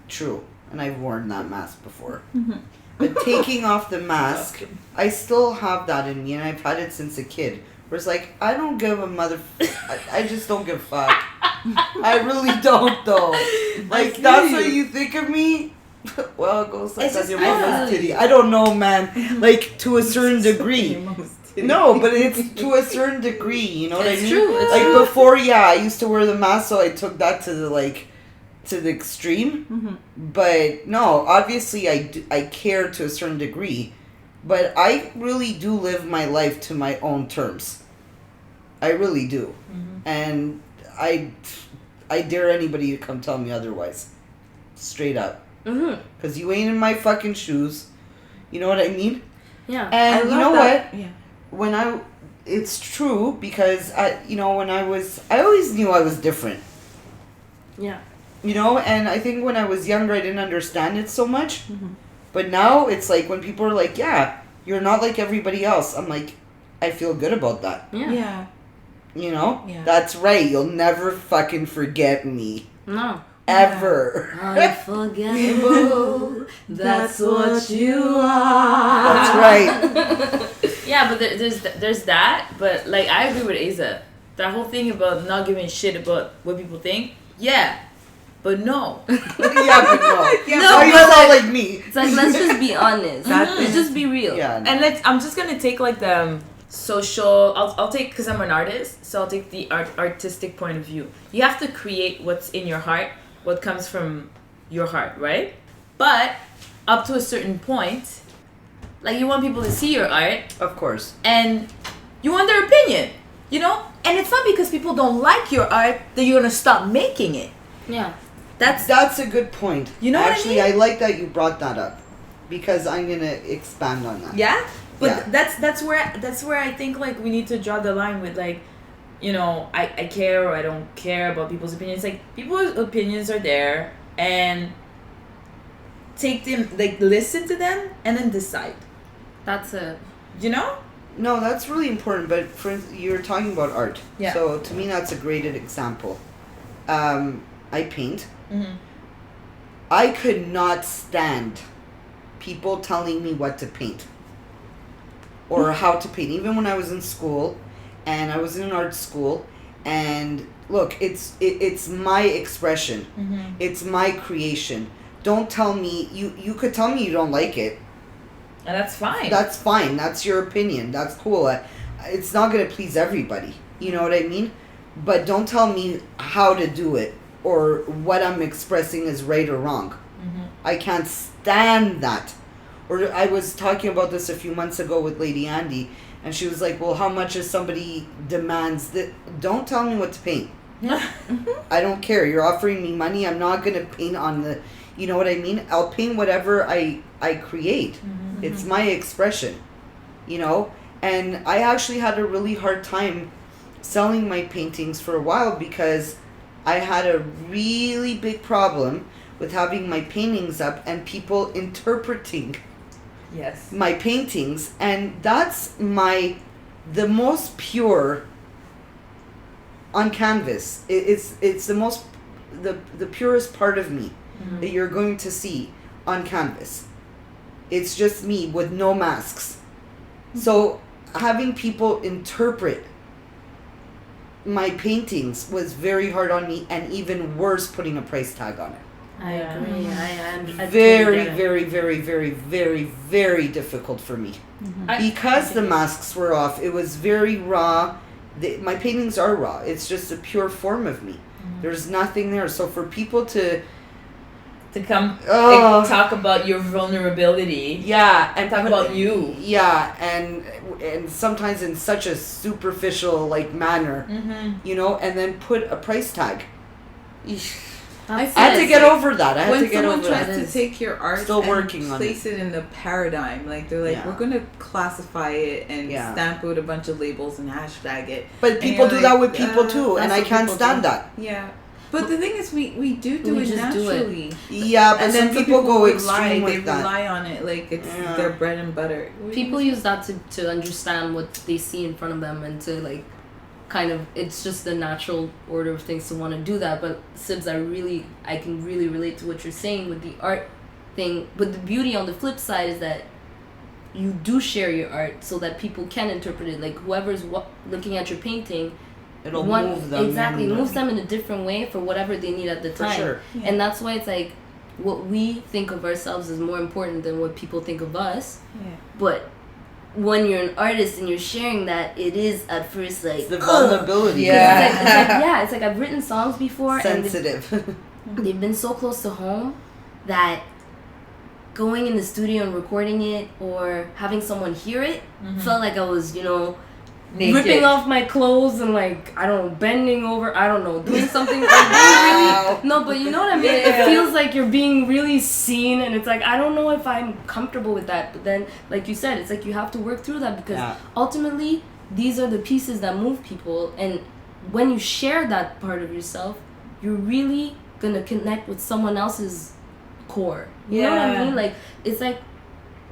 True. And I've worn that mask before. But taking off the mask, I still have that in me, and I've had it since a kid. Where it's like, I don't give a I just don't give a fuck. I really don't, though. Like, that's what you think of me? Well, it goes like on your mama's titty. I don't know, man. Like, to a certain degree. No, but it's to a certain degree, you know what I mean? True, it's like, true. before, I used to wear the mask, so I took that to the extreme. But, no, obviously, I care to a certain degree. But I really do live my life to my own terms. I really do. And I dare anybody to come tell me otherwise. Straight up. Because you ain't in my fucking shoes. You know what I mean? Yeah. And you know what? Yeah. It's true because I always knew I was different. Yeah. You know, and I think when I was younger, I didn't understand it so much. Mm-hmm. But now it's like when people are like, yeah, you're not like everybody else. I'm like, I feel good about that. Yeah. Yeah. You know? Yeah. That's right. You'll never fucking forget me. No. Ever. Unforgettable. That's what you are. That's right. Yeah, but there's that. But like, I agree with Asa. That whole thing about not giving a shit about what people think. Yeah, but no. Yeah, but no. Yeah, No, but you're not like- like me. It's like, let's just be honest. Let's just be real. Yeah. No. And I'm just gonna take like the social. I'll take, because I'm an artist, so I'll take the artistic point of view. You have to create what's in your heart, what comes from your heart, right? But up to a certain point, like, you want people to see your art, Of course. and you want their opinion, you know? And it's not because people don't like your art that you're gonna stop making it. Yeah. That's a good point. You know what I Actually, mean? I like that you brought that up because I'm gonna expand on that. Yeah, but Yeah. that's where I think, like, we need to draw the line with, like, you know, I care or I don't care about people's opinions. Like, people's opinions are there, and take them, like, listen to them and then decide. That's it. You know? No, that's really important. But you're talking about art. Yeah. So to me, that's a great example. I paint. Mm-hmm. I could not stand people telling me what to paint or how to paint. Even when I was in school, and I was in an art school, and look, it's my expression. Mm-hmm. It's my creation. Don't tell me you could tell me you don't like it. And that's fine. That's fine. That's your opinion. That's cool. It's not going to please everybody. You know what I mean? But don't tell me how to do it or what I'm expressing is right or wrong. Mm-hmm. I can't stand that. Or I was talking about this a few months ago with Lady Andy, and she was like, well, how much if somebody demands that? Don't tell me what to paint. I don't care. You're offering me money. I'm not going to paint on the... You know what I mean? I'll paint whatever I create. Mm-hmm. It's my expression, you know? And I actually had a really hard time selling my paintings for a while because I had a really big problem with having my paintings up and people interpreting Yes. my paintings. And that's the most pure on canvas. It's the most, the purest part of me Mm-hmm. that you're going to see on canvas. It's just me with no masks. So having people interpret my paintings was very hard on me, and even worse, putting a price tag on it. I Yeah. agree. I totally Very, get it. very, very, very, very, very difficult for me. I- Because the masks were off, it was very raw. My paintings are raw. It's just a pure form of me. There's nothing there. So for people to come Oh. talk about your vulnerability, yeah, and talk put- about you. Yeah, and sometimes in such a superficial like manner, Mm-hmm. you know, and then put a price tag. Eesh. I I had to Yes, get like, over that. I had when to get someone over tries that. to take your art Still and working on place it in a paradigm, like they're like, Yeah. we're gonna classify it and Yeah. stamp out a bunch of labels and hashtag it. But And people you're do like, that with people too, and that's I what can't people stand do. that. Yeah, but the thing is, we do We it just do it. naturally. Yeah, but And some then people go rely, extreme they with that. rely on it like it's Yeah. their bread and butter. People use that to understand what they see in front of them and to like kind of, it's just the natural order of things to want to do that. But Sibs, I can really relate to what you're saying with the art thing. But the beauty on the flip side is that you do share your art so that people can interpret it. Like whoever's looking at your painting, It'll move them. exactly in, moves them in a different way for whatever they need at the For time. sure. Yeah. And that's why it's like what we think of ourselves is more important than what people think of us. Yeah. But when you're an artist and you're sharing that, it is at first like It's the vulnerability. Yeah. it's like I've written songs before Sensitive. and they've been so close to home that going in the studio and recording it or having someone hear it Mm-hmm. felt like I was, naked. ripping off my clothes and like, I don't know, bending over, I don't know, doing something like really, no, but you know what I mean? Yeah. It feels like you're being really seen, and it's like, I don't know if I'm comfortable with that. But then, like you said, it's like you have to work through that, because ultimately these are the pieces that move people, and when you share that part of yourself, you're really gonna connect with someone else's core. You know what I mean? Like, it's like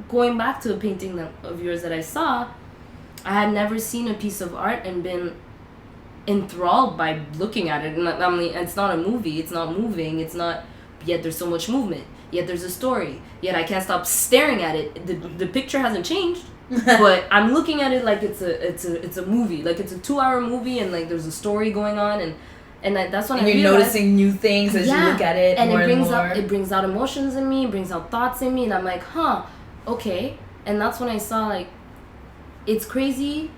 going back to a painting of yours that I saw. I had never seen a piece of art and been enthralled by looking at it. And I mean, it's not a movie, it's not moving, it's not, yet there's so much movement, yet there's a story, yet I can't stop staring at it. The picture hasn't changed, but I'm looking at it like it's a movie, like it's a 2-hour movie, and like there's a story going on, and that's when you're noticing new things as you look at it, and more it brings and more. up, it brings out emotions in me, it brings out thoughts in me, and I'm like, okay. And that's when I saw, like, it's crazy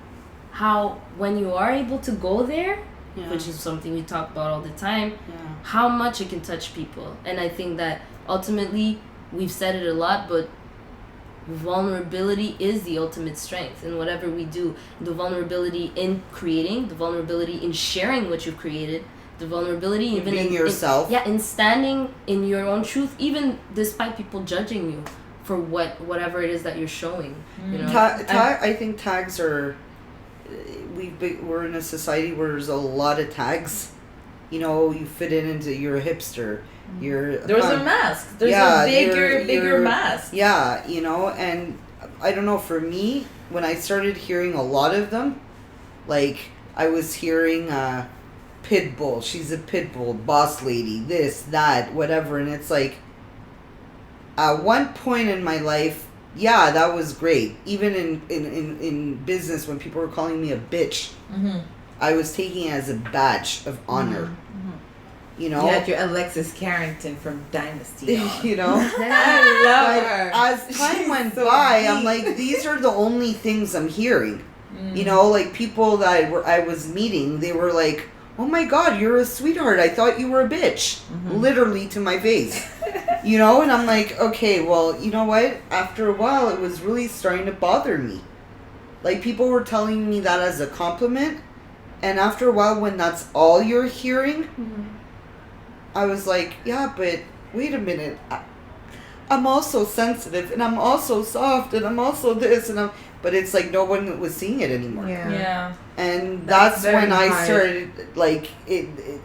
how when you are able to go there, which is something we talk about all the time, how much it can touch people. And I think that ultimately, we've said it a lot, but vulnerability is the ultimate strength in whatever we do. The vulnerability in creating, the vulnerability in sharing what you've created, the vulnerability even being yourself. In standing in your own truth, even despite people judging you for whatever it is that you're showing. You know? I think tags are. We're in a society where there's a lot of tags. You know, you fit into. You're a hipster. There's a mask. There's a bigger mask. Yeah, you know, and I don't know. For me, when I started hearing a lot of them, like I was hearing Pitbull. She's a Pitbull boss lady. This, that, whatever, and it's like. At one point in my life, yeah, that was great. Even in business, when people were calling me a bitch, I was taking it as a badge of honor. You know? You had your Alexis Carrington from Dynasty. You know? I love her. As time went by, I'm like, these are the only things I'm hearing. You know, like people that I was meeting, they were like, oh my God, you're a sweetheart. I thought you were a bitch. Literally to my face. You know, and I'm like, okay, well, you know what? After a while, it was really starting to bother me. Like, people were telling me that as a compliment. And after a while, when that's all you're hearing, I was like, yeah, but wait a minute. I'm also sensitive, and I'm also soft, and I'm also this, and I'm... But it's like no one was seeing it anymore. Yeah. And that's when I started, like,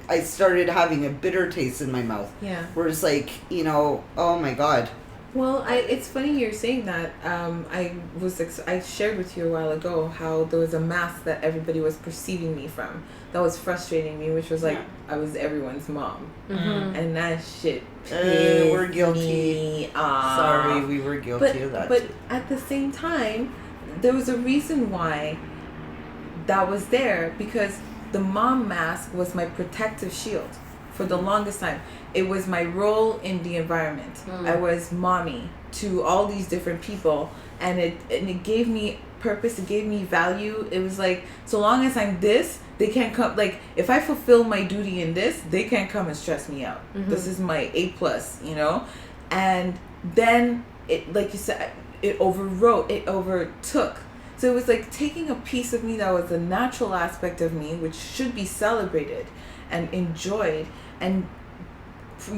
I started having a bitter taste in my mouth. Yeah. Where it's like, you know, oh my God. Well, it's funny you're saying that. I shared with you a while ago how there was a mask that everybody was perceiving me from that was frustrating me, which was like I was everyone's mom, and that shit pissed we're guilty. me off. Sorry, we were guilty of that. But too. at the same time, there was a reason why that was there, because the mom mask was my protective shield for the longest time. It was my role in the environment. I was mommy to all these different people, and it gave me purpose, it gave me value. It was like, so long as I'm this, they can't come, like, if I fulfill my duty in this, they can't come and stress me out. This is my A+, you know? And then it, like you said, it overtook. So it was like taking a piece of me that was a natural aspect of me, which should be celebrated and enjoyed, and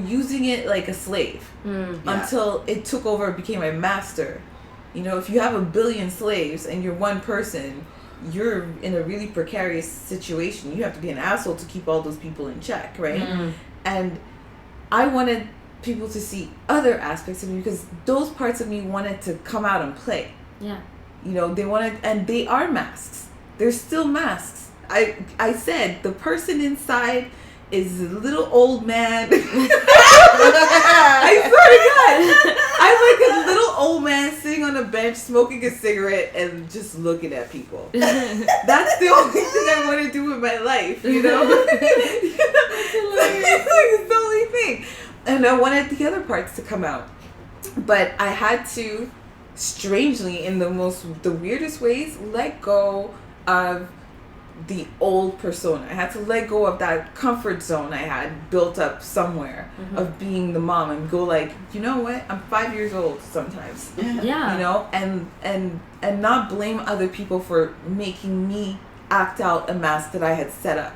using it like a slave until it took over, became a master. You know, if you have 1 billion slaves and you're one person, you're in a really precarious situation. You have to be an asshole to keep all those people in check, right? And I wanted people to see other aspects of me, because those parts of me wanted to come out and play. Yeah. You know, they wanted, and they are masks. They're still masks. I said the person inside is a little old man. I swear to God, I'm like a little old man sitting on a bench smoking a cigarette and just looking at people. That's the only thing I want to do with my life, you know? It's the only thing. And I wanted the other parts to come out. But I had to, strangely, in the weirdest ways, let go of the old persona. I had to let go of that comfort zone I had built up somewhere of being the mom and go like, you know what? I'm 5 years old sometimes. Yeah. You know, and not blame other people for making me act out a mask that I had set up.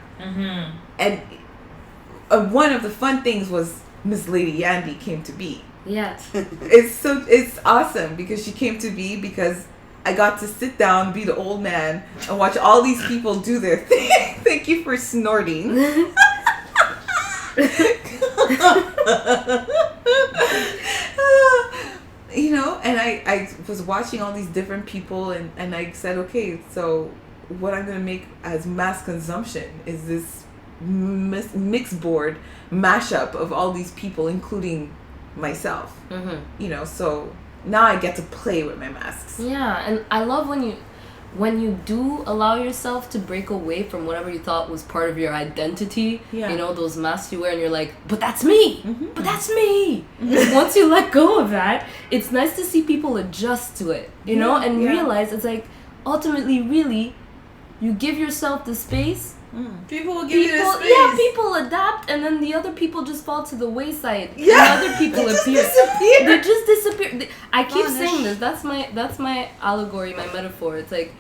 And one of the fun things was Miss Lady Yandy came to be. Yeah. It's awesome because she came to be because I got to sit down, be the old man, and watch all these people do their thing. Thank you for snorting. You know, and I was watching all these different people, and I said, okay, so what I'm going to make as mass consumption is this mix board mashup of all these people, including myself. You know, so now I get to play with my masks. Yeah, and I love when you do allow yourself to break away from whatever you thought was part of your identity. Yeah. You know, those masks you wear and you're like, but that's me! But that's me! Once you let go of that, it's nice to see people adjust to it, you know, and realize it's like, ultimately, really, you give yourself the space. People will give you the space. Yeah, people adapt, and then the other people just fall to the wayside. Yeah. And other people appear. They just disappear. I keep saying this. That's my allegory, my metaphor. It's like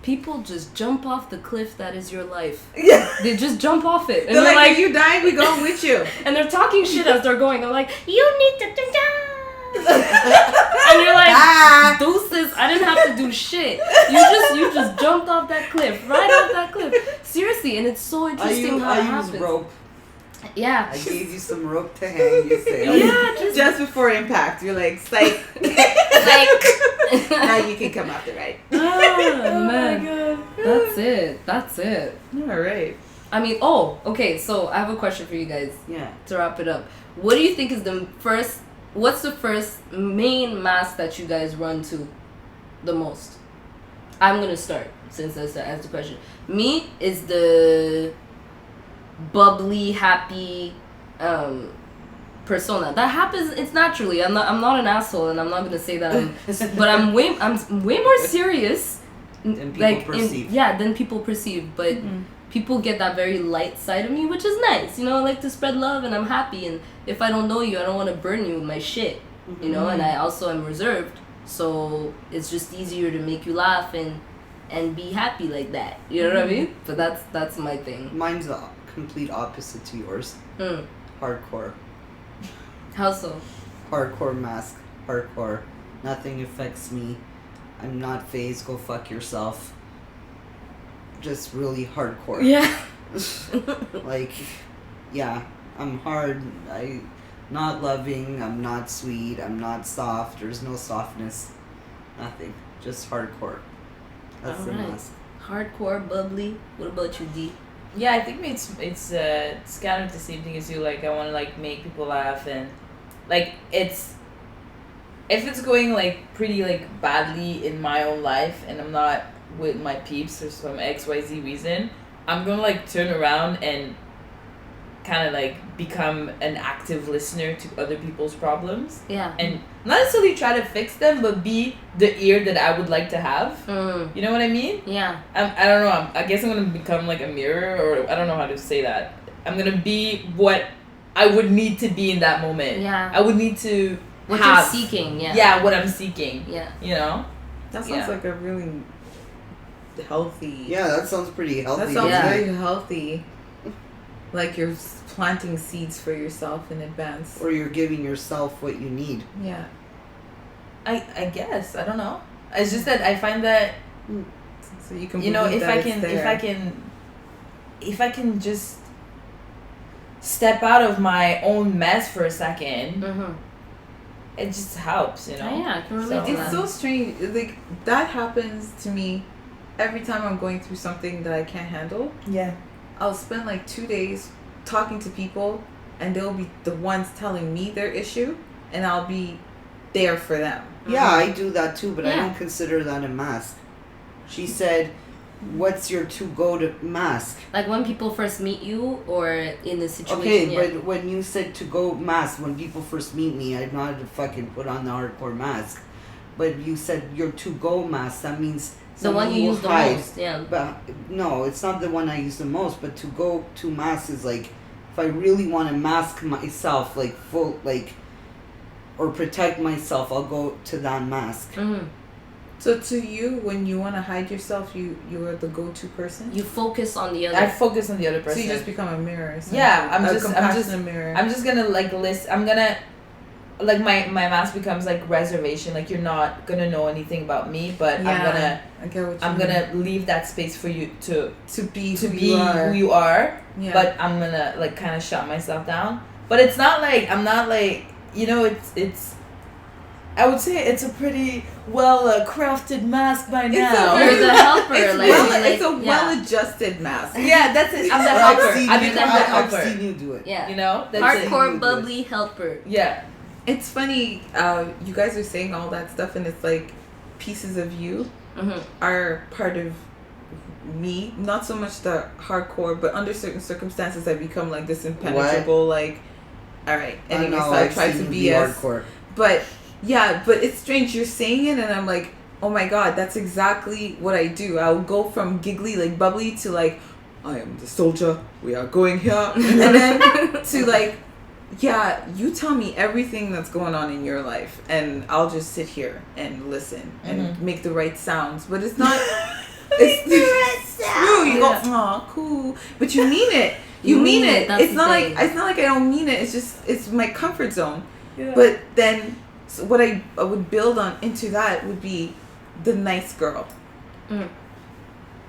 people just jump off the cliff that is your life. Yeah. They just jump off it. And They're like, like, are you dying? We going with you. and they're talking shit as they're going. They're like, you need to do that. And you're like, deuces, I didn't have to do shit. You just jumped off that cliff, right off that cliff. Seriously, and it's so interesting how it happens. I use rope. Yeah. I gave you some rope to hang. You say, Yeah, just before impact, you're like, psych. like. Now you can come out the right. Oh man, my god. That's it. All right. I mean, okay. So I have a question for you guys. Yeah. To wrap it up, what do you think is the first? What's the first main mask that you guys run to the most? I'm gonna start since that's the question. Me is the bubbly, happy persona. That happens. It's naturally. I'm not an asshole, and I'm not gonna say that. But I'm way more serious. Than people perceive. Than people perceive. But people get that very light side of me, which is nice. You know, I like to spread love, and I'm happy. And if I don't know you, I don't want to burn you with my shit. You know, and I also am reserved. So it's just easier to make you laugh and be happy like that. You know what I mean? But that's my thing. Mine's the complete opposite to yours. Hardcore. How so? Hardcore mask. Hardcore. Nothing affects me. I'm not phased. Go fuck yourself. Just really hardcore. Yeah. Like, yeah, I'm hard. Not loving. I'm not sweet. I'm not soft. There's no softness. Nothing. Just hardcore. That's All the right. mask. Hardcore, bubbly. What about you, D? Yeah, I think it's kind of the same thing as you. Like, I want to like make people laugh, and like if it's going like pretty like badly in my own life, and I'm not with my peeps for some XYZ reason, I'm gonna like turn around and kind of like become an active listener to other people's problems. Yeah. And not necessarily try to fix them, but be the ear that I would like to have. You know what I mean? Yeah. I don't know. I guess I'm going to become like a mirror, or I don't know how to say that. I'm going to be what I would need to be in that moment. Yeah. I would need to What have, you're seeking, yeah. Yeah, what I'm seeking. Yeah. You know? That sounds like a really healthy. Yeah, that sounds pretty healthy. That sounds Yeah. very healthy. Like you're planting seeds for yourself in advance. Or you're giving yourself what you need. Yeah. I guess. I don't know. It's just that I find that, So you can. you know, believe if that I it's can there. if I can just step out of my own mess for a second, it just helps, you know. Oh, yeah, I can relate to It's that. so strange. Like that happens to me every time I'm going through something that I can't handle. Yeah. I'll spend like 2 days talking to people, and they'll be the ones telling me their issue, and I'll be there for them. Yeah, I do that too, but I Yeah. don't consider that a mask. She said, what's your to-go mask? Like when people first meet you or in the situation. Okay, yeah. but when you said to-go mask, when people first meet me, I know how to fucking put on the hardcore mask. But you said your to-go mask. That means the one you use the most. Yeah. But no, it's not the one I use the most. But to mask is like, if I really want to mask myself, like full, like, or protect myself, I'll go to that mask. Mm-hmm. So to you, when you want to hide yourself, you are the go-to person. You focus on the other. I focus on the other person. So you just become a mirror. Yeah, I'm just a mirror. I'm just gonna like list. I'm gonna like my mask becomes like reservation. Like you're not gonna know anything about me, but I get what I'm gonna leave that space for you to be who you are. Yeah. But I'm gonna like kind of shut myself down. But it's not like I'm not like it's. I would say it's a pretty well crafted mask by now. You're the helper. It's a well-adjusted mask. Yeah, that's it. I'm the helper. I've seen you do it. Yeah. You know? That's hardcore bubbly helper. Yeah. It's funny, you guys are saying all that stuff and it's like pieces of you are part of me. Not so much the hardcore, but under certain circumstances I become like this impenetrable, like, alright, anyway, so I try to be as hardcore. But yeah, but it's strange. You're saying it and I'm like, oh my god, that's exactly what I do. I'll go from giggly, like bubbly, to like, I am the soldier, we are going here. And then to like, yeah, you tell me everything that's going on in your life and I'll just sit here and listen and make the right sounds. But it's not, it's the right sound. You go, aw, cool. But you mean it. You mean it. It's not like I don't mean it. It's just, it's my comfort zone. Yeah. But then, so what I would build on into that would be the nice girl.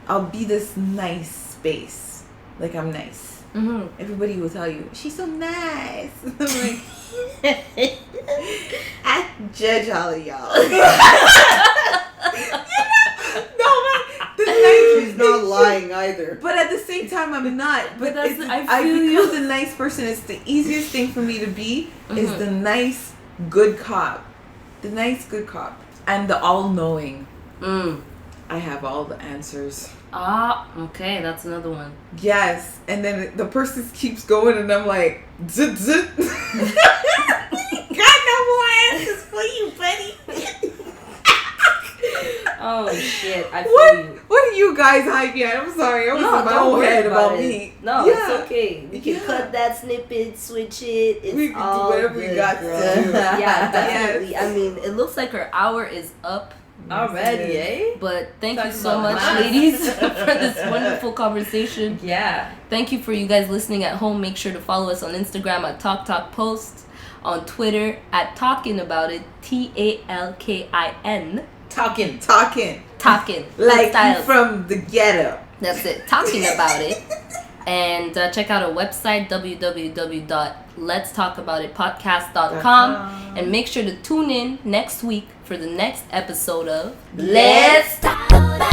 I'll be this nice space. Like I'm nice. Everybody will tell you, she's so nice. I'm like, I judge all of y'all. She's not lying either. But at the same time, I'm not. But that's I become the nice person. It's the easiest thing for me to be is the nice, good cop. The nice, good cop. And the all-knowing. I have all the answers. Ah, okay, that's another one. Yes. And then the person keeps going and I'm like, zit, zit. Got no more answers for you, buddy. Oh shit! I feel you. What are you guys hyping at? I'm sorry, I was in my own head about me. No, it's okay. We can cut that snippet, switch it. We can do whatever we got to do. Yeah, definitely. Yes. I mean, it looks like our hour is up already, eh? But thank you so much, ladies, for this wonderful conversation. Yeah. Thank you for you guys listening at home. Make sure to follow us on Instagram at TalkTalkPost, on Twitter at Talking About It, TALKIN. Talking. Like you from the ghetto. That's it. Talking about it. And check out our website, www.letstalkaboutitpodcast.com. And make sure to tune in next week for the next episode of Let's Talk About It.